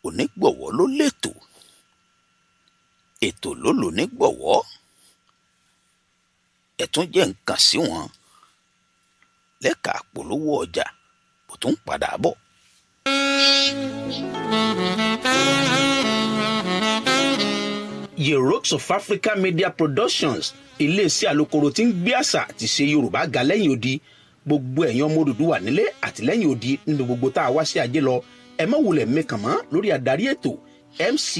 onígbọ̀wọ́ ló lètò ètò ló lò nígbọ̀wọ́ ẹ tún jẹ́ nǹkan sí wọn lẹ́ka àpolówó ọjà bó tún padà bọ̀. Rocks of Africa Media Productions iléeṣẹ́ alukoro tí ń gbé àṣà àti ṣe Yorùbá ga lẹ́yìn odi. gbogbo ẹ̀yin ọmọ Odùduwà nílé àti lẹ́yìn odi nínú gbogbo tá a wá sí ajé lọ ẹ má wulẹ̀ mẹ́kàn mọ́ lórí adarí ètò MC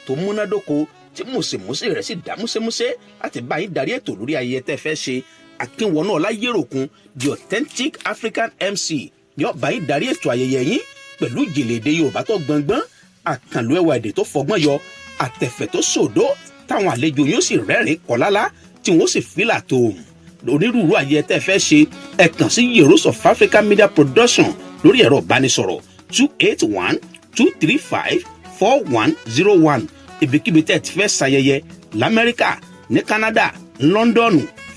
tó múnádóko tí mùsèmùsè rẹ̀ sì dá músẹ́músẹ́ láti bá yín darí ètò lórí ayẹyẹ tẹ́ fẹ́ ṣe. Akínwọ̀nà Ọláyéròkun the authentic African MC ni ó bá yín darí ètò ayẹyẹ yín pẹ̀lú ìjìnlẹ̀ èdè Yorùbá tó gbọngbọ́n àkànlò ẹwà èdè tó fọgbọ́n yọ àtẹ̀fẹ̀ tó sòdó táwọn àlejò yóò sì rẹ́rìn kọ́lálá tí wọ́n sì fìlà tó onírúurú ayẹyẹ tẹ́ fẹ́ ṣe ẹ kàn sí Rocks of Africa Media Production lórí ẹ̀rọ ìbánisọ̀rọ̀ 281-235-4101 ibikíbi tẹ́ ti fẹ́ ṣayẹyẹ lamẹ́ríkà ní canada london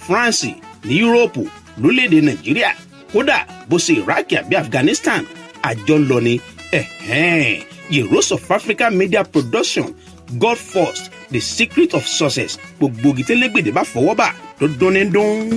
france ní yúróòpù lórílẹ̀‐èdè nàìjíríà kódà bó ṣe iraq àbí afghanistan àjọ ń lọ ní Heroes of Africa Media Production, God First, the secret of success. Gbogbo gitelegbede bá fọwọ́ bà tó dún ní dún.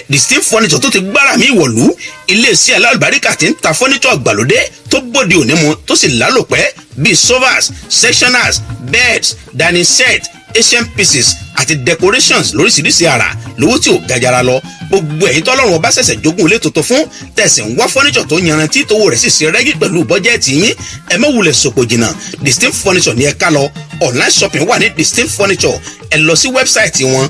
Distinct furniture tó ti gbára mi wọ̀lú iléeṣẹ́ alálùbáríkà tí ń ta furniture àgbàlódé tó bòde òní mu tó sì lálòpẹ́ bíi sofas, sectionals, beds, dining set, Asian pieces àti decorations lóríṣiríṣi àrà lówó tí ò gajara lọ. Gbogbo ẹ̀yin tọ́lọ́run ọba ṣẹ̀ṣẹ̀ jogún ilé tuntun fún tẹ̀sí ń wá furniture tó yanrantí tówó rẹ̀ sì ṣe rẹ́gí pẹ̀lú bọ́jẹ́ẹ̀tì yín ẹ má wulẹ̀ sòpò jìnnà. Distinct furniture ní ẹ ká lọ online shopping wà ní Distinct furniture ẹ lọ sí wẹ́bsáìtì wọn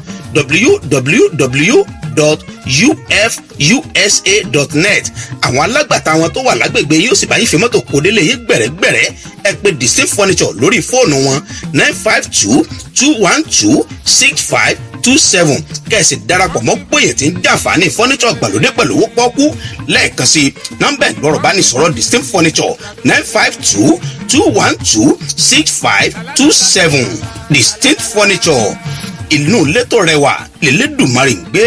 www.ufusa.net. àwọn alágbàtà wọn tó wà lágbègbè yóò sì bá yín fi mọ́tò kó délé yín gbẹ̀rẹ́gbẹ̀rẹ́. ẹ pè Distinct furniture lórí fóònù wọn 952-212-6527 kẹ̀sì darapọ̀ mọ́ gbòyè tí ń jàǹfààní furniture àgbàlódé pẹ̀lú owó pọ́ọ́kú. lẹ́ẹ̀kan sí nọ́mbà ìgbọ́rọ̀ bá ní sọ̀rọ̀ Distinct furniture 952-212-6527. Distinct furniture inú létò rẹwà lélẹ́dùmarè ń gbé.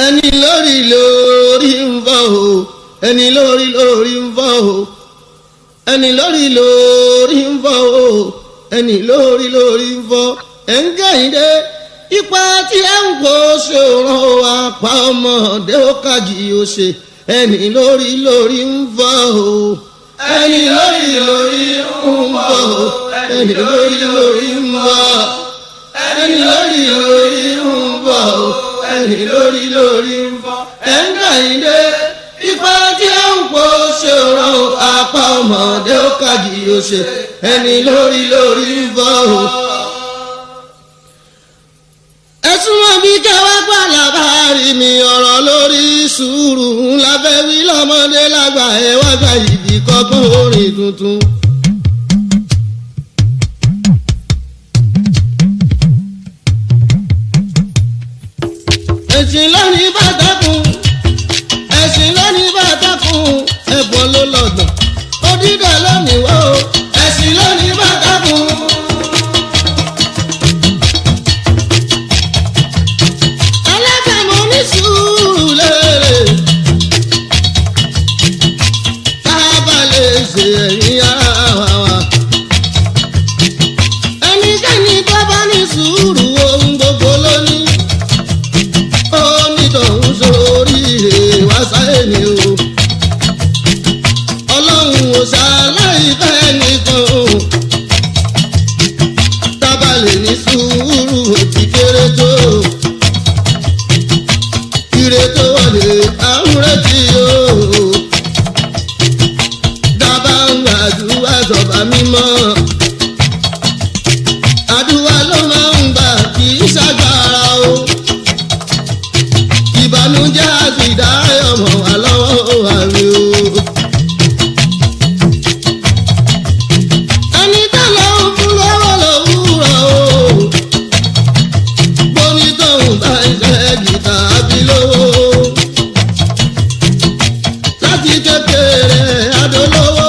ẹni lórí lórí ń fọ́ o ẹni lórí lórí ń fọ́ o ẹni lórí lórí ń fọ́ o ẹni lórí lórí ń fọ́ ẹ̀ ń kẹ́hìndé ipa tí ẹ ń kó ṣòro apá ọmọdé ó kájí ó ṣe ẹni lórí lórí ń fọ́ o ẹni lórí lórí ń bọ̀ ẹni lórí lórí ń bọ̀ ẹni lórí lórí ń bọ̀ ẹni lórí lórí ń bọ̀ ẹ̀ńgà ìdè ipa tí ẹ ń pò ṣòro apá ọmọdé ó kájí ó ṣe ẹni lórí lórí ń bọ̀ ẹ̀sùn wọn bí kẹwàá pàlàbárì mi ọ̀rọ̀ lórí sùúrù ńlá fẹ́ wí lọ́mọdé lágbà ẹ̀ wá gba ìdí kọ́gbọ́n orin tuntun. ẹ̀sìn lónìí bàtàkùn ẹ̀sìn lónìí bàtàkùn ẹ̀bùn ló lọ́gbọ̀n ó dídà lónìí wọ́ ẹ̀sìn lónìí bàtàkùn. ẹ̀yin ara wa ẹnikẹ́ni tó bá ní sùúrù ohun gbogbo lónìí ó nítòun sórí ìwà sáyé ni o ọlọ́run ò ṣàlàyé fẹ́ nìkan o tábàlẹ̀ ní sùúrù òtí kéré tó ire tó wọlé àwọn retí o. Àdúrà mímọ́ àdúrà ló máa ń gbà kì í ṣàgbára o ìbànújẹ́ àti ìdáyọ̀mọ̀ wà lọ́wọ́ àmì o. ẹni tó lọ́wọ́ fún lọ́wọ́ lòwúrọ̀ o bóni tóun bá iṣẹ́ gìtà àbí lówó láti kékeré adolówó.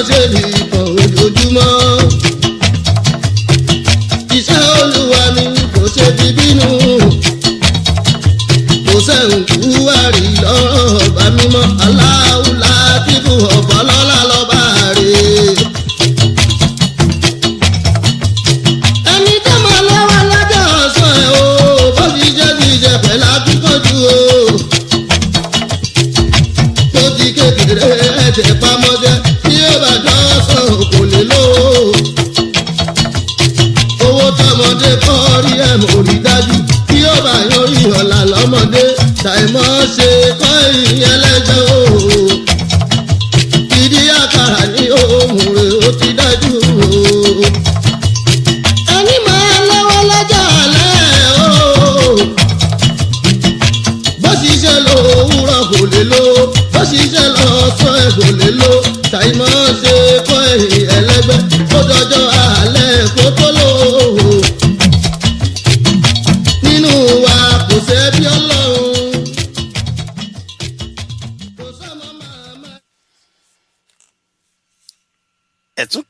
Ṣèlú ìkọ̀ ojoojúmọ́ iṣẹ́ olúwa ni kò ṣe fi bínú kò sẹ́hùn kú àrí lọ́rọ̀ ọba mímọ́ aláwùlá tìbú ọ̀pọ̀ lọ́la lọ́ba rè. ẹni tó máa lọ́wọ́ lọ́jọ́ ọ̀sán ẹ̀ o bó ti jẹ́ ti jẹ pẹ̀lú akíkanjú o tó ti kékeré ẹ̀jẹ̀ pamọ́jẹ́. Kò lè lò owó tọmọdé kọ́ rí ẹ̀ mọ̀ rí dájú kí ó bá yan rí ọ̀la lọ́mọdé ṣàìmọ̀ ṣe kọ́ ìyẹn lẹ́jọ́ o.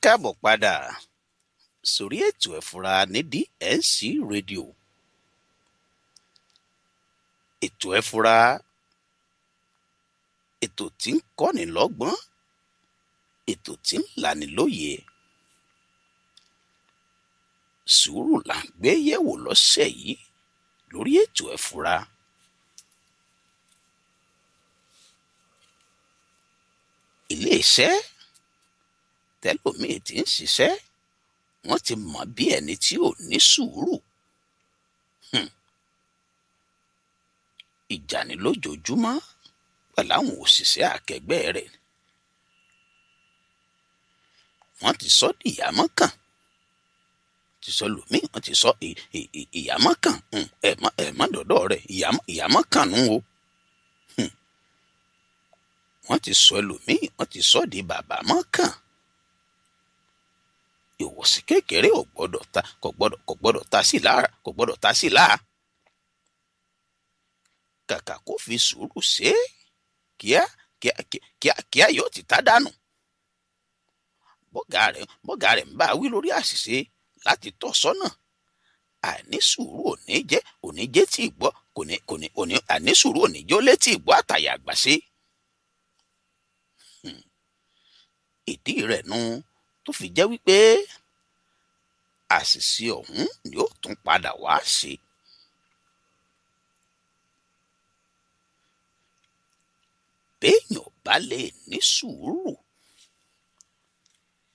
káàbọ̀ padà sórí ètò ẹ̀fúra ní DNC rédíò. ètò ẹ̀fúra, ètò tí ń kọ́ni lọ́gbọ́n, ètò tí ń lani lóye. Sùúrù là ń gbé yẹ̀wò lọ́sẹ̀ yìí lórí ètò ẹ̀fúra. Ilé-iṣẹ́ tẹ́lòmíì tí ń ṣiṣẹ́, wọ́n ti mọ̀ bí ẹni tí ò ní sùúrù. Ìjà ni lójoojúmọ́ pẹ̀lú àwọn òṣìṣẹ́ akẹgbẹ́ rẹ̀. Wọ́n ti sọ di ìyàmọ́kàn, ti sọ lòmíì, wọ́n ti sọ ìyàmọ́kàn. ẹ̀mọ́ dọ̀dọ̀ rẹ̀ ìyàmọ́kàn nù o. Wọ́n ti sọ ẹlòmíì, wọ́n ti sọ di bàbá mọ́kàn. Ìwọ̀sí kékeré kò gbọ́dọ̀ ta sí lára, kò gbọ́dọ̀ ta sí lára. Kàkà kó fi sùúrù ṣe é, kíá yóò ti tá dànù. Bọ́gà rẹ̀ ń bá wí lórí àṣìṣe láti tọ́ sọ́nà. Àní sùúrù òní jẹ́ tí ìgbọ́, àní sùúrù òní jẹ́ ó létí ìgbọ́ àtàyà àgbàṣe. Ìdí rẹ̀ nu tó fi jẹ́ wípé àṣìṣe ọ̀hún ni ó tún padà wá ṣe. Béèyàn bá lè ní sùúrù,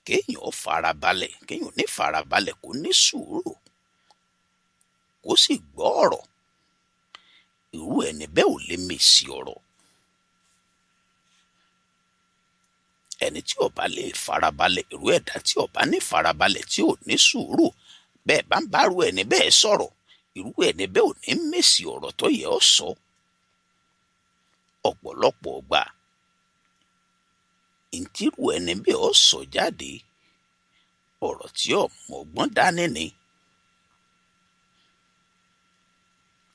kéèyàn farabalẹ̀, kéèyàn ní farabalẹ̀ kó ní sùúrù, kó sì gbọ́ ọ̀rọ̀, irú ẹni bẹ́ẹ̀ ò lè mèsì ọ̀rọ̀. Ẹni tí ó bá lè farabalẹ̀, irú ẹ̀dá tí ó bá ní farabalẹ̀, tí ò ní sùúrù, bẹ́ẹ̀ bá ń bá irú ẹni bẹ́ẹ̀ sọ̀rọ̀, irú ẹni bẹ́ẹ̀ ò ní mèsì ọ̀rọ̀ tó yẹ ó sọ. Ọ̀pọ̀lọpọ̀ ọgbà ìtírú ẹni bẹ́ẹ̀ ó sọ jáde, ọ̀rọ̀ tí ó mọ̀gbọ́n dání ni.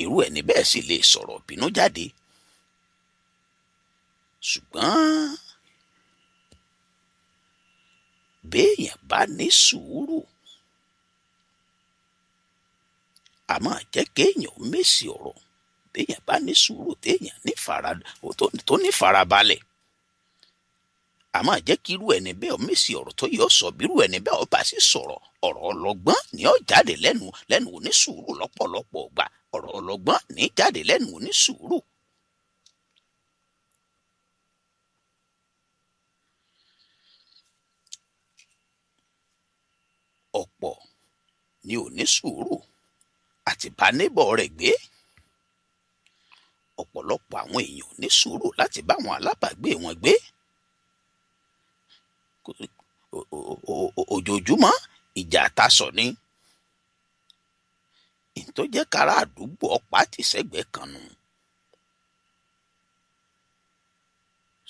Irú ẹni bẹ́ẹ̀ sì lè sọ̀rọ̀ bínú jáde. Ṣùgbọ́n béèyàn bá ní sùúrù, a máa jẹ́ kéèyàn mèsì ọ̀rọ̀. Béèyàn bá ní sùúrù, téèyàn tó ní farabalẹ̀, a máa jẹ́ kí irú ẹni bẹ́ẹ̀ mèsì ọ̀rọ̀ tó yẹ ó sọ. Bí irú ẹni bẹ́ẹ̀ ó bá sì sọ̀rọ̀, ọ̀rọ̀ ọlọ́gbọ́n ni ó jáde lẹ́nu onísùúrù. Lọ́pọ̀lọpọ̀ ọgbà ọ̀rọ̀ ọlọ́gbọ́n ní jáde lẹ́nu onísùúrù. Ọ̀pọ̀ ni ò ní sùúrù àti bá níbọ̀ rẹ̀ gbé. Ọ̀pọ̀lọpọ̀ àwọn èèyàn ò ní sùúrù láti bá àwọn alábàágbé wọn gbé. Ojoojúmọ́ ìjà àtasọ ni. Tó jẹ́ kára àdúgbò ọ̀pá ti sẹ́gbẹ̀ẹ́ kan nù.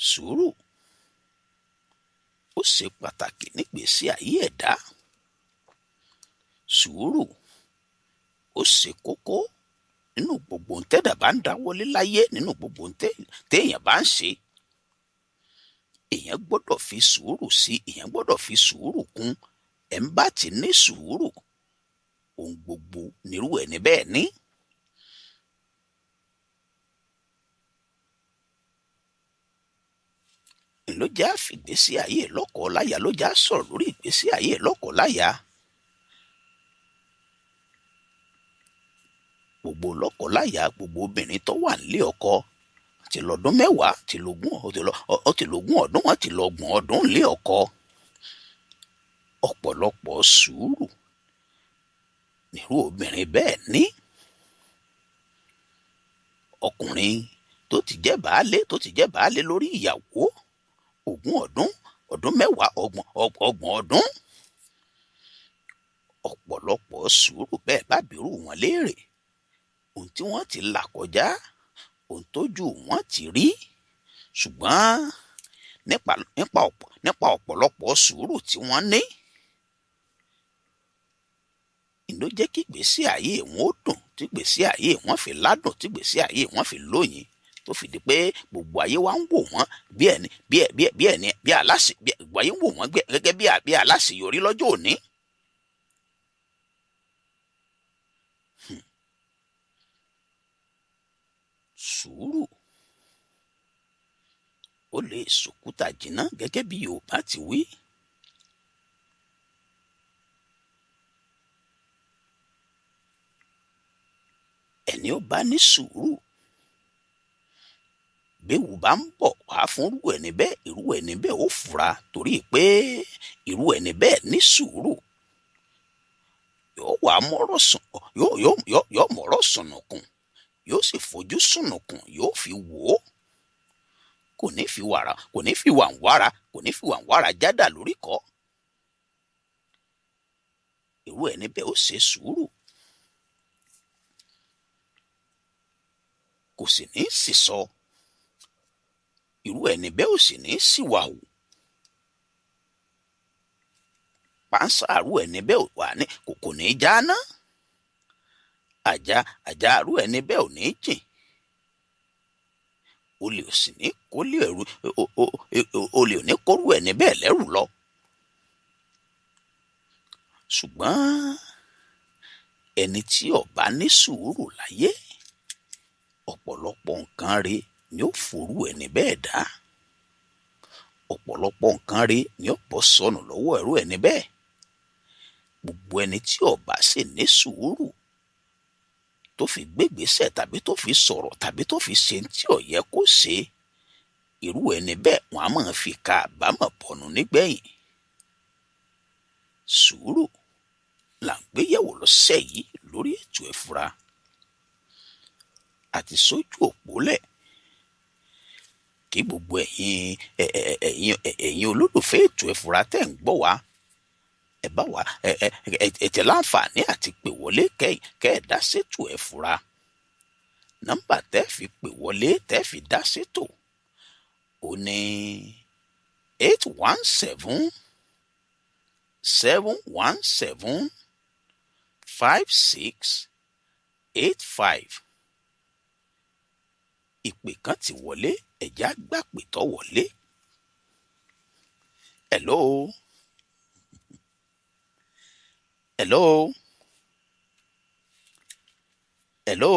Sùúrù ó ṣe pàtàkì nígbésí ayé ẹ̀dá. Sùúrù ó ṣe kókó nínú gbogbo ohun tẹ́dà bá ń dáwọ́lé láyé, nínú gbogbo ohun téèyàn bá ń ṣe. Èèyàn gbọ́dọ̀ fi sùúrù sí, èèyàn gbọ́dọ̀ fi sùúrù kún. Ẹ̀ ń bá ti ní sùúrù, ohun gbogbo nírú ẹni bẹ́ẹ̀ ní. Ló jẹ́ àfìgbésí ayé lọ́kọ̀ọ́láyà, ló jẹ́ sọ̀rọ̀ lórí ìgbésí ayé lọ́kọ̀ọ́láyà. Gbogbo lọ́kọ̀ọ́láyà, gbogbo obìnrin tó wà nílé ọkọ ti lọ́dún mẹ́wàá, ti lógún ọdún, wọ́n ti lọ́gbọ̀n ọdún nílé ọkọ. Ọ̀pọ̀lọpọ̀ sùúrù nírú obìnrin bẹ́ẹ̀ ní. Ọkùnrin tó ti jẹ́ baálé lórí ìyàwó, ogún ọdún mẹ́wàá, ọgbọ̀n ọdún. Ọ̀pọ̀lọpọ̀ sùúrù bẹ́ẹ̀ bá bírú wọn léèrè, ohun tí wọ́n ti là kọjá, ohun tójú wọn ti rí. Ṣùgbọ́n nípa ọ̀pọ̀lọpọ̀ sùúrù tí wọ́n ní, ló jẹ́ kí ìgbésí ayé wọn ó dùn, tí ìgbésí ayé wọn fi ládùn, tí ìgbésí ayé wọn fi lóyin, tó tó fi di pé gbogbo ayé wa ń wò wọ́n bí ẹni bí aláṣẹ gbogbo ayé ń wò wọ́n gẹ́gẹ́ bí aláṣeyọrí lọ́jọ́ òní. Sùúrù ó lè sòkúta jìnnà gẹ́gẹ́ bí Yorùbá ti wí. ẹni ó bá ní sùúrù béwu bá ń bọ̀ wá fún irú ẹni bẹ́ẹ̀ ó fura torí pé irú ẹni bẹ́ẹ̀ ní sùúrù yóò wá mọ̀rọ̀ sùnùkùn yóò sì fojú sùnùkùn yóò fi wò ó kò ní fi wàǹwàrà jádà lórí kọ́. irú ẹni bẹ́ẹ̀ ó ṣe sùúrù kò sì ní sísọ irú ẹni bẹ́ẹ̀ ò sì ní síwàhù. pánsá irú ẹni bẹ́ẹ̀ wà ní kò ní jáná àjà irú ẹni bẹ́ẹ̀ ò ní jìn olè ò sì ní kólé ẹrù olè ò ní kórú ẹni bẹ́ẹ̀ lẹ́rù lọ. ṣùgbọ́n ẹni tí ó bá ní sùúrù láyé ọ̀pọ̀lọpọ̀ nǹkan rí ni ó forú ẹni bẹ́ẹ̀ dá ọ̀pọ̀lọpọ̀ nǹkan rí ni ó bọ́ sọnù lọ́wọ́ ẹrú ẹni bẹ́ẹ̀. gbogbo ẹni tí ó bá sì ní sùúrù tó fi gbégbèsè tàbí tó fi sọ̀rọ̀ tàbí tó fi ṣe tí ó yẹ kó ṣe irú ẹni bẹ́ẹ̀ wọ́n á máa fi ka àbámọ̀ bọ̀nù nígbẹ̀yìn. sùúrù là ń gbéyẹ̀wò lọ́sẹ̀ yìí lórí ètò ẹ̀fúra àti sójú òpó lẹ̀ kí gbogbo ẹ̀yin olólùfẹ́ ètò ẹ̀fúra tẹ̀ ń gbọ́ wá ẹ bá wa ẹ tẹ̀ láǹfààní àti pè wọlé kẹ́ ẹ̀ dá sétò ẹ̀fúra. nọ́mbà tẹ́ fi pè wọlé tẹ́ fi dá sétò ó ní 817-717-5685. ìpè kan ti wọlé ẹ̀já gbàpè tó wọlé. hello hello hello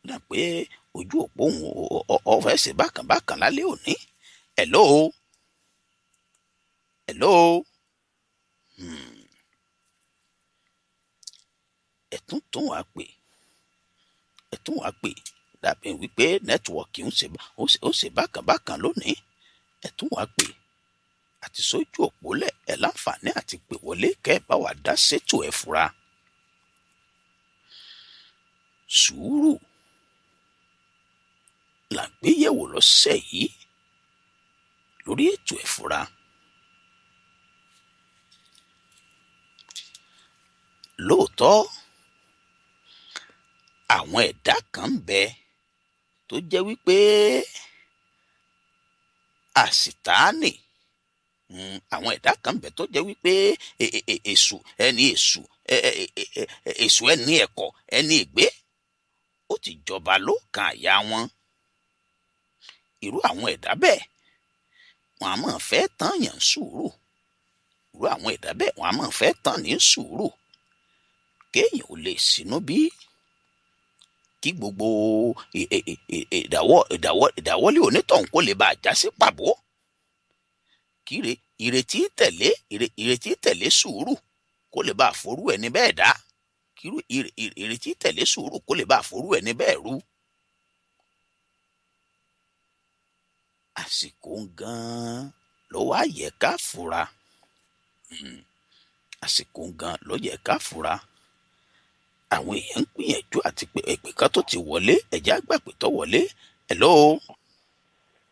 dà pé ojú òpó ọ̀fẹ́ ṣe bákànbákàn lálẹ́ òní. hello hello ẹ̀tún tún wá pè dàbí wípé nẹ́tíwọ̀kì ó ṣe bákànbákàn lónìí. ẹ̀tún wá pè àti sójú òpó lẹ̀ ẹ̀ láǹfààní àti pè wọlé kẹ́ ẹ̀ bá wà dá sétò ẹ̀fúra. sùúrù là ń gbéyẹ̀wò lọ́sẹ̀ yìí lórí ètò ẹ̀fúra. lóòótọ́ àwọn ẹ̀dá kan ń bẹ tó jẹ́ wípé àṣìtáàní àwọn ẹ̀dá kan ń bẹ tó jẹ́ wípé èṣù ẹni ẹ̀kọ́ ẹni ègbé ó ti jọba lókàn àyà wọn. irú àwọn ẹ̀dá bẹ́ẹ̀ wọn a máa fẹ́ tán yàn sùúrù. irú àwọn ẹ̀dá bẹ́ẹ̀ wọn a máa fẹ́ tán ní sùúrù. kéèyàn ò lè sínú bí kí gbogbo ìdáwọ́lé onítọ̀hún kó lè bá a já sí pàbó. kí ìrètí tẹ̀lé sùúrù kó lè bá a forú ẹni bẹ́ẹ̀ dá. kí ìrètí tẹ̀lé sùúrù kó lè bá a forú ẹni bẹ́ẹ̀ rú. àsìkò gan-an ló wá yẹ ká fura. àsìkò gan-an ló yẹ ká fura. àwọn èèyàn ń gbìyànjú àti pé ẹ̀pè kan tó ti wọlé ẹ̀já gbàgbé tó wọlé. hello.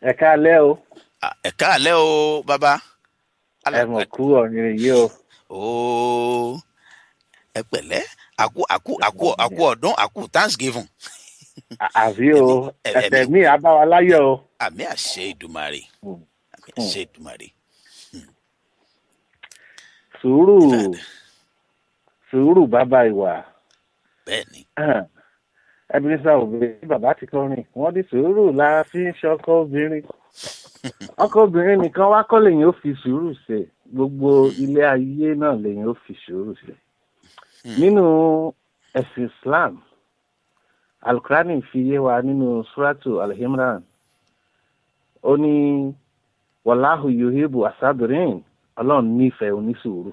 ẹ káalẹ́ o. ẹ káalẹ́ o bàbá. ẹ mọ̀ kú ọ̀rìn yìí o. ooo ẹ pẹ̀lẹ́ àkú ọdún àkú thanksgiving. àbí o ẹsẹ̀ mi àbáwa láyọ̀ o. àmì àṣẹ ìdùmarè. àmì àṣẹ ìdùmarè. sùúrù bàbá ìwà. bẹ́ẹ̀ni. Ebenezer Obey bàbá ti kọrin wọ́n ní sùúrù la fi ń ṣọkọ obìnrin. Ọkọ obìnrin nìkan wá kọ́ lèyìn ó fi sùúrù ṣe, gbogbo ilé ayé náà lèyìn ó fi sùúrù ṣe. Nínú ẹ̀sìn Islam, Al-Qur'ani fi yé wa nínú Suratu Al-Imran, ó ní Wallahu yuhibbu as-sabirin, Ọlọ́run nífẹ̀ẹ́ onísùúrù.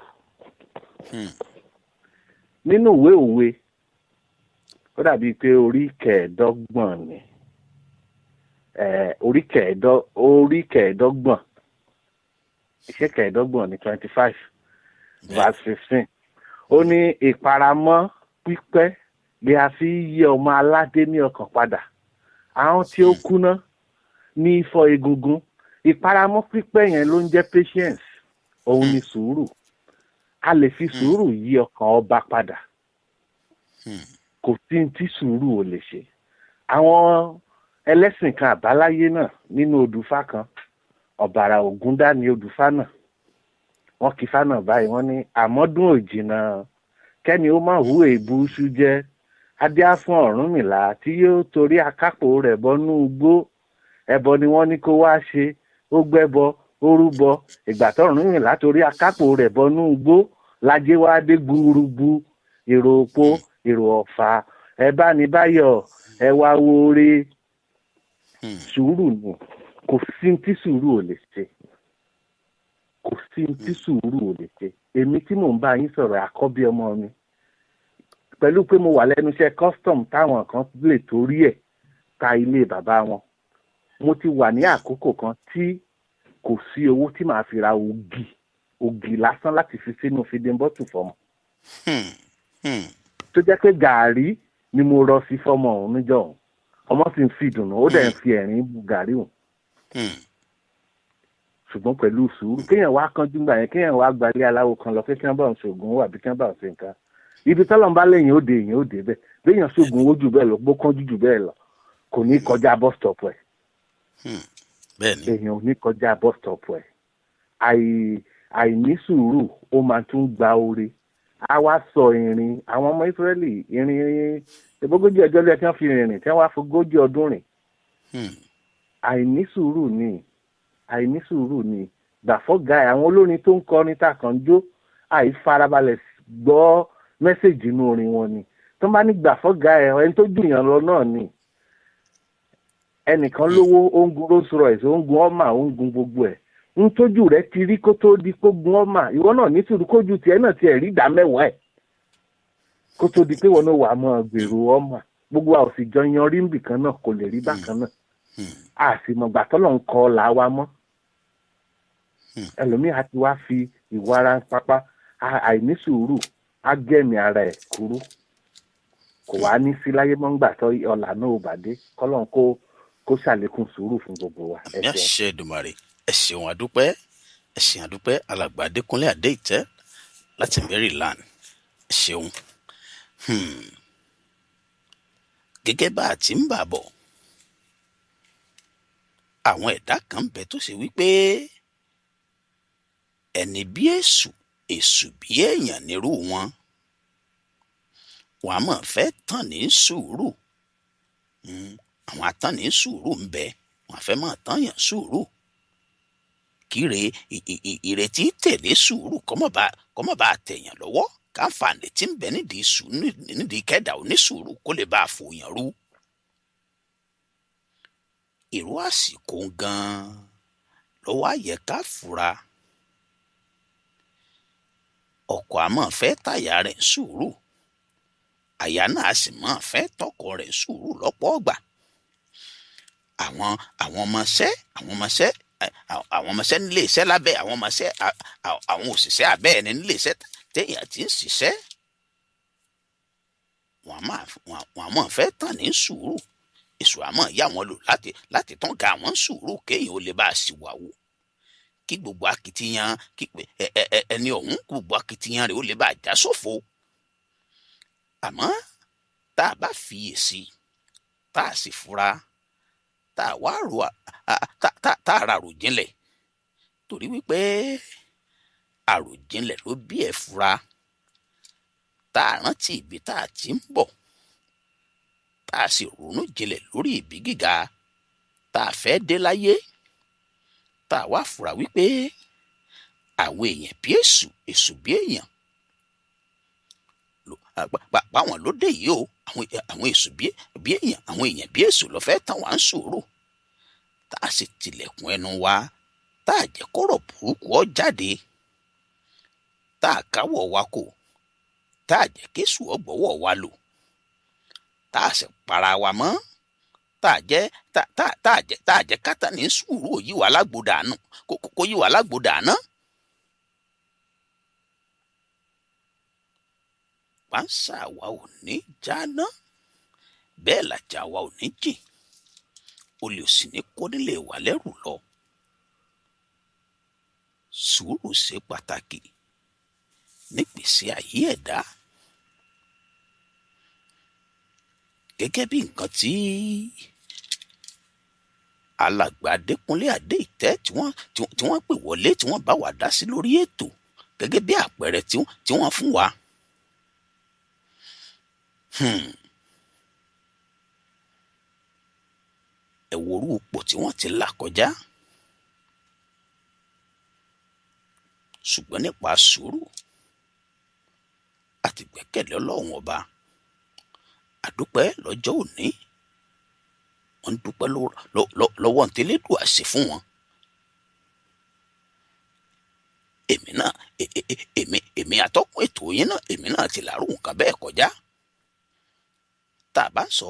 Nínú ìwé òwe, ó dàbí pé orí kẹẹ̀ẹ́dọ́gbọ̀n ni orí kẹẹ̀ẹ́dọ́gbọ̀n iṣẹ́ kẹẹ̀ẹ́dọ́gbọ̀n ní 25 verse 15 ó ní ìparamọ́ pípẹ́ bí a fi yí ọmọ aládé ní ọkàn padà, àwọn tí ó kúná ní ifọ̀ egungun. Ìparamọ́ pípẹ́ yẹn ló ń jẹ́ patience, òun ni sùúrù. A lè fi sùúrù yí ọkàn ọba padà, kò sí tí sùúrù ò lè ṣe. Àwọn ẹlẹ́sìn kan àbáláyé náà nínú odùfá kan, ọ̀bàrà ògúndá ni odùfá náà. Wọ́n kì í fá náà báyìí, wọ́n ní àmọ́dún òjìnà kẹ́ni ó má hu èébú iṣu jẹ́, adíá fún Ọ̀rúnmìlà tí yóò torí akápò rẹ̀ bọ́nú igbó. Ẹbọ ni wọ́n ní kó wá ṣe, ó gbẹ́bọ ó rúbọ, ìgbà t'Ọ̀rúnmìlà torí akápò rẹ̀ bọ́nú igbó lájé wá dé gbúrúgbú, èrò òpó èrò ọ̀fà, ẹ bá ní báyọ̀ ẹ wá wo ore. Sùúrù ni, kò sí tí sùúrù ò lè ṣe, kò sí tí sùúrù ò lè ṣe. Èmi tí mò ń bá yín sọ̀rọ̀ àkọ́bí ọmọ mi, pẹ̀lú pé mo wà lẹ́nu iṣẹ́ custom táwọn kan lè torí ẹ̀ ta ilé bàbá wọn, mo ti wà ní àkókò kan tí kò sí owó tí màá fi ra ògì lásán láti fi sínú feeding bottle fọmọ. Tó jẹ́ pé gàárì ni mo rọ sí fọmọ òun níjọ́ òun, ọmọ sì ń fi ìdùnnú, ó dẹ̀ ń fi ẹ̀rín bu gàárì òun. Ṣùgbọ́n pẹ̀lú sùúrù, kéèyàn wá kánjú gbà yẹn, kéèyàn wá gbalé aláwo kan lọ, kéèyàn bá òun ṣògùn wà bí kéèyàn bá òun ṣe nǹkan. Ibi tọ́lọ̀ ń bá lẹ́yìn ó dé èèyàn ó dé bẹ́ẹ̀, béèyàn ṣògùn owó jù bẹ́ẹ̀ lọ, bó kánjú jù bẹ́ẹ̀ lọ, kò ní kọjá bus stop ẹ̀. Èèyàn ò ní kọjá bus stop ẹ̀. Àìní sùúrù ó máa tún gba oore. A wá sọ ìrìn àwọn ọmọ Ísírẹ́lì, ìrìn ìbógójì ọjọ́ lẹ́yìn tí wọ́n fi rìnrìn tí wọ́n wá fogójì ọdún rìn. Àìní sùúrù ni gbàfọ́gà ẹ̀. Àwọn olórin tó ń kọrin tá a kàn ń jó, àìfarabalẹ̀ gbọ́ mẹ́sẹ̀jì inú orin wọn ni. Tó bá ní gbàfọ́gà ẹ̀, ẹni tó jù yàn lọ náà ni. Ẹnìkan lówó, ó ń gun Rolls Royce, ó ń gun ọmọ, ó ń gun gbogbo ẹ̀. Ń tójú rẹ̀ ti rí kó tó di kó gun ọmọ, ìwọ náà ní sùúrù kójú tiẹ̀ náà tiẹ̀ rí ìdá mẹ́wàá ẹ̀ kó tó di pé wọn náà wà mọ́ gbèrò ọmọ. Gbogbo àwọn òsì jọ yan rí nbì kan náà, kò lè rí bákan náà. A sì mọ̀ gbà tọ́lọ̀ ń kọ́ là wa mọ́. Ẹlòmíì á ti wá fi ìwà ara pápá, àìní sùúrù á gẹ̀mí ara ẹ̀ kúrú, kò wá ní sí láyé mọ́ ńgbà tó ọ̀là náà ò bàdé. Kọ́lọ́n kó ṣàlékún sùúrù fún gbogbo wa. Àmì àṣẹ Èdùmàrè. Ẹ ṣeun àdúpẹ́, ẹ ṣeun àdúpẹ́. Alàgbà Adékúnlé Adéìtẹ́ láti Maryland, ẹ ṣeun. Gẹ́gẹ́ bá a ti ń bà bọ̀, àwọn ẹ̀dá kan bẹ tó ṣe wípé ẹni bí èṣù bí èèyàn nírú wọn. Wọ́n á mọ̀ fẹ́ tàn ní sùúrù. Àwọn atán ní sùúrù ń bẹ, wọ́n á fẹ́ mọ̀ tán yàn sùúrù. Kíre ìrètí tẹ̀lé sùúrù kọ́mọ̀ bá tẹ̀yàn lọ́wọ́, káǹfààní tí ń bẹ nídìí kẹ́dà onísùúrù kó lè bá a fòyàn rú. Irú àsìkò gan-an lọ́wọ́ àyẹ ká fura. Ọkọ àmọ́ fẹ́ tàyà rẹ̀ sùúrù, àyà náà sì mọ́ fẹ́ tọkọ rẹ̀ sùúrù lọ́pọ̀ ọgbà. Àwọn ọmọọṣẹ́ nílé iṣẹ́ lábẹ́ àwọn òṣìṣẹ́ abẹ́ ẹni nílé iṣẹ́ téèyàn ti ń ṣiṣẹ́, wọ́n á mọ̀ fẹ́ tàn ní sùúrù. Èṣù àmọ́ yá wọn lò láti tán ga àwọn sùúrù kéèyàn ó lè bá a sì wà wò, kí gbogbo akitiyan ẹni ọ̀hún gbogbo akitiyan rẹ̀ ó lè bá a já sófo. Àmọ́ tá a bá fiyèsí, tá a sì fura, tá a wá tá a ra àròjinlẹ̀, torí wípé àròjinlẹ̀ ló bí ẹ̀ fura. Tá a rántí ibi tá a ti ń bọ̀, tá a sì ronú jinlẹ̀ lórí ibi gíga tá a fẹ́ dé láyé, tá a wá fura wípé àwọn èèyàn bí èṣù bí èèyàn báwọn ló dé yìí o, àwọn èṣù bí èèyàn, àwọn èèyàn bí èṣù ló fẹ́ tàn wá ń sùúrù, tá a sì tilẹ̀kùn ẹnu wa, tá a jẹ́ kọ́rọ̀ burúkú ó jáde, tá a káwọ́ wa kò, tá a jẹ́ kéṣù ó gbọ́wọ́ wa lò, tá a sì para wa mọ́, tá a jẹ́ kátà ní sùúrù ó yí wa lágbódà nù, kó yí wa lágbódà náà. Pánsá wa ò ní jáná, bẹ́ẹ̀ làjà wa ò ní jìn, olè ò sì ní kó nílé wa lẹ́rù lọ. Sùúrù ṣe pàtàkì nígbésí ayé ẹ̀dá. Gẹ́gẹ́ bí nǹkan tí alàgbà Adékúnlé Adéìtẹ́ tí wọ́n pè wọlé, tí wọ́n bá wa dá sí lórí ètò, gẹ́gẹ́ bí àpẹẹrẹ tí wọ́n fún wa. Ẹ worú ipò tí wọ́n ti là kọjá, ṣùgbọ́n nípa sùúrù àti gbẹ́kẹ̀lé Ọlọ́run ọba, àdúpẹ́ lọ́jọ́ òní, wọ́n ń dúpẹ́ lọ́wọ́ ntẹ́lẹ́dùà ṣe fún wọn. èmi atọ́kùn ètò yín náà, èmi náà ti làárù nǹkan bẹ́ẹ̀ kọjá. Tá a bá ń sọ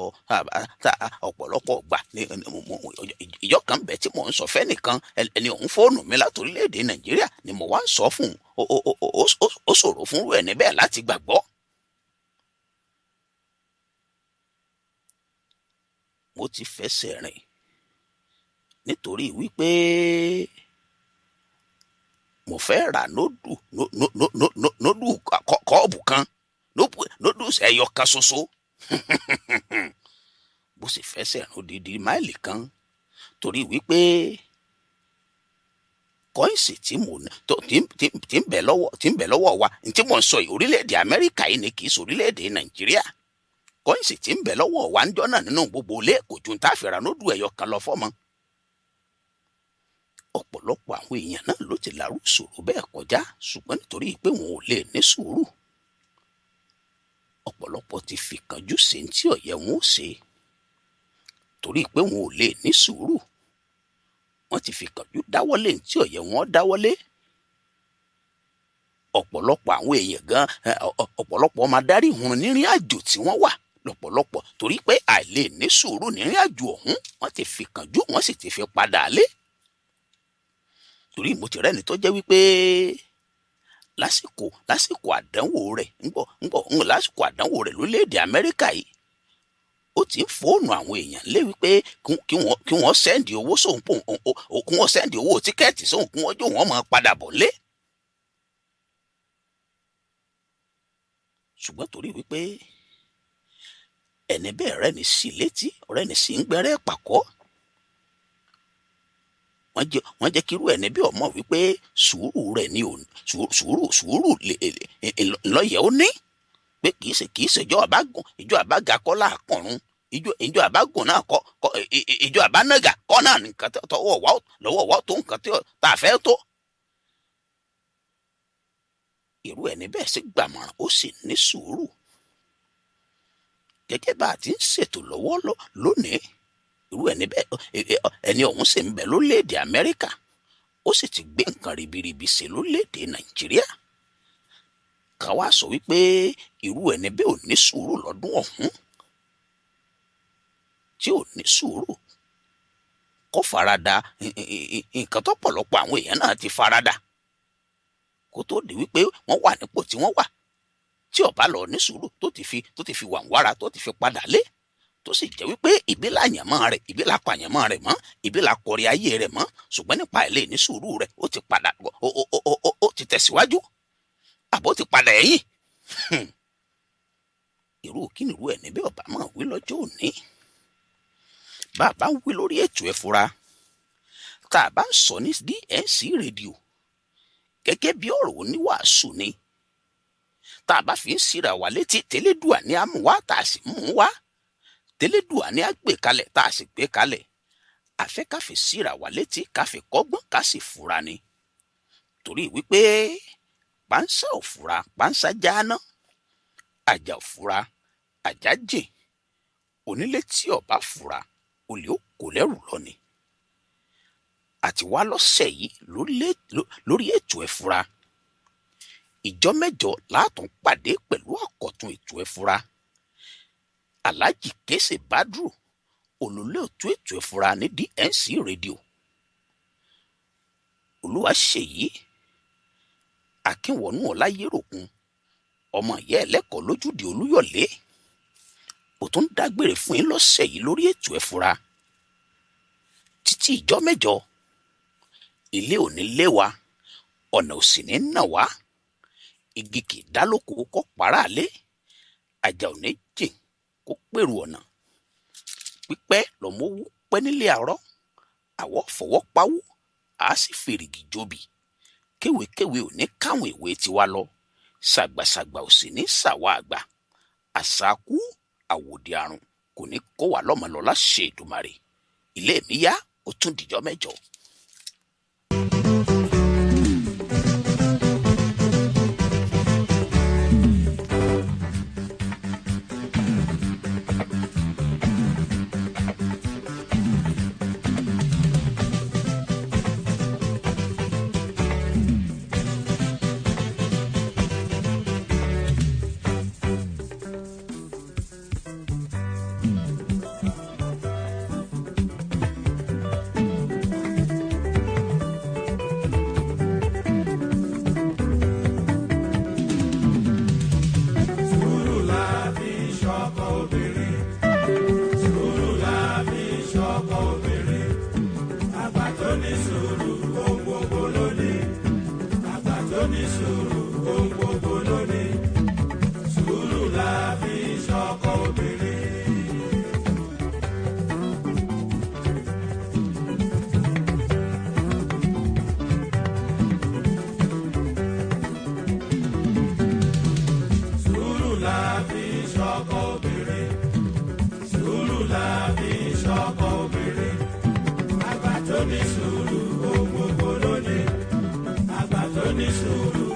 ọ̀pọ̀lọpọ̀ gbà ìjọ kan bẹ̀ tí mò ń sọ fẹ́ nìkan, ẹni òun fóònù mi láti orílẹ̀-èdè Nàìjíríà ni mo wá ń sọ fún un, ó ṣòro fún irú ẹni bẹ́ẹ̀ láti gbàgbọ́. Mo ti fẹsẹ̀ rìn nítorí wípé mo fẹ́ ra nódù kọ́ọ̀bù kan, nódù ẹyọ kan ṣoṣo. Bó sì fẹsẹ̀ rìn odidi máìlì kan torí wípé kọ́ìnsì tí ń bẹ lọ́wọ́ wa, tí mò ń sọ yìí, orílẹ̀-èdè Amẹ́ríkà yìí ni, kì í ṣe orílẹ̀-èdè Nàìjíríà. Kọ́ìnsì tí ń bẹ lọ́wọ́ wa ń jọ́nà nínú gbogbo ilé kò ju tá a fi ra nódù ẹyọ kan lọ fọ́mọ. Ọ̀pọ̀lọpọ̀ àwọn èèyàn náà ló ti lárú ìṣòro bẹ́ẹ̀ kọjá, ṣùgbọ́n nítorí pé wọn ò lè ní sùúrù, ọ̀pọ̀lọpọ̀ ti fi kánjú ṣe tí ó yẹ wọn ó ṣe. Torí pé wọn ò lè ní sùúrù, wọ́n ti fi kánjú dáwọ́lé tí ó yẹ wọn dáwọ́lé. Ọ̀pọ̀lọpọ̀ àwọn èèyàn gan, ọ̀pọ̀lọpọ̀ ọmọ adarí hun nírìn àjò tí wọ́n wà lọ́pọ̀lọpọ̀, torí pé àìlè ní sùúrù nírìn àjò ọ̀hún, wọ́n ti fi kánjú, wọ́n sì ti fi padà lé. Torí mo ti rẹ́ni tó jẹ́ wípé lásìkò àdánwò rẹ̀ lásìkò àdánwò rẹ̀ lórílẹ̀-èdè Amẹ́ríkà yìí, ó ti ń fóònù àwọn èèyàn lé wípé kí wọ́n sẹ́ndì owó sóhun, kí wọ́n sẹ́ndì owó tíkẹ́ẹ̀tì sóhun, kí wọ́n jó wọ́n máa padà bọ̀ lé. Ṣùgbọ́n torí wípé ẹni bẹ́ẹ̀ rẹ́ni sí létí, ọ̀rẹ́ni sí ń gbẹ́rẹ́ pàkọ́, wọ́n jẹ́ kí irú ẹni bí ọmọ wípé sùúrù rẹ̀ ní sùúrù lọ́yẹ̀ ó ní, pé kì í ṣe ìjọ àbága kọ́ láàkọ̀run, ìjọ àbágùn náà kọ́, ìjọ àbánága kọ́ náà nìkan lọ́wọ́ wa tó nǹkan tá a fẹ́ tó. Irú ẹni bẹ́ẹ̀ sì gbàmọ̀ràn, ó sì ní sùúrù. Gẹ́gẹ́ bá a ti ń ṣètò lọ́wọ́ lónìí, irú ẹni bẹ́ẹ̀, ẹni ọ̀hún sì ń bẹ lórílẹ̀-èdè Amẹ́ríkà, ó sì ti gbé nǹkan ribiribi ṣe lórílẹ̀-èdè Nàìjíríà. Ká wá sọ wípé irú ẹni bẹ́ẹ̀ ò ní sùúrù lọ́dún ọ̀hún, tí ò ní sùúrù, kó farada nǹkan tó pọ̀lọpọ̀ àwọn èèyàn náà ti farada kó tó di wípé wọ́n wà nípò tí wọ́n wà, tí ó bá lọ ní sùúrù tó ti fi wàǹwàrà tó ti fi padà lé, tó sì jẹ́ wípé ìbí la yànmọ́ rẹ̀, ìbí la pàyànmọ́ rẹ̀ mọ́, ìbí la kọrí ayé rẹ̀ mọ́, ṣùgbọ́n nípa ilé ní sùúrù rẹ̀ ó ti padà ó ti tẹ̀síwájú, àbó ti padà ẹ̀yìn. Irú kíni irú ẹni bí ọba máa wí lọ́jọ́ òní? Bàbá ń wí lórí ètò ẹ fura, tá a bá ń sọ ní DNC rédíò gẹ́gẹ́ bí ọ̀rọ̀ oníwàásù ni, tá a bá fi ń síra wà létí tẹ́lẹ̀dùà ní àmúwá tá a sì mú wá, tẹ́lẹ̀dùà ní àgbè kalẹ̀ tá a sì gbé kalẹ̀ àfẹ́ káfí síra wà létí káfí kọ́gbọ́n ká sì fura ni torí wípé pánsá ò fura pánsá jáná àjà ò fura àjà jìn onílé tí ọba fura olè ó kò lẹ́rù lọ ni àti wá lọ́sẹ̀ yìí lórí ètò ẹ̀fura ìjọ mẹ́jọ látún pàdé pẹ̀lú àkọ́tún ètò ẹ̀fura Alhaji Kése Badru olólùtú ètò ẹ̀fura ní DNC rédíò Olúwaṣèyí Akínwọ̀nú Ọláyéròkun ọmọ ìyá ẹlẹ́kọ̀ọ́ lójúde Olúyọ̀lé ó tún dágbére fún yín lọ́sẹ̀ yìí lórí ètò ẹ̀fura títí ìjọ mẹ́jọ ilé ò ní lé wa ọ̀nà ò sì ní nà wá igi kì í dá lóko kó para lé àjà ò ní jìn kó pèrò ọ̀nà pípẹ́ lọ́mọ owó pẹ́ nílé àárọ̀ àwọ̀ fọwọ́ pawú a sì fèrègì jobi kéwékéwé ò ní káwọn ìwé tiwa lọ ṣàgbàṣàgbà ò sì ní ṣàwọ̀ àgbà àṣàkú àwòdì àrùn kò ní kó wà lọ́mọ lọ láṣẹ Èdùmàrè ilé mi yá ó tún dìjọ́ mẹ́jọ. Suru, ohun gbogbo lónìí, àgbà tó ní sùúrù.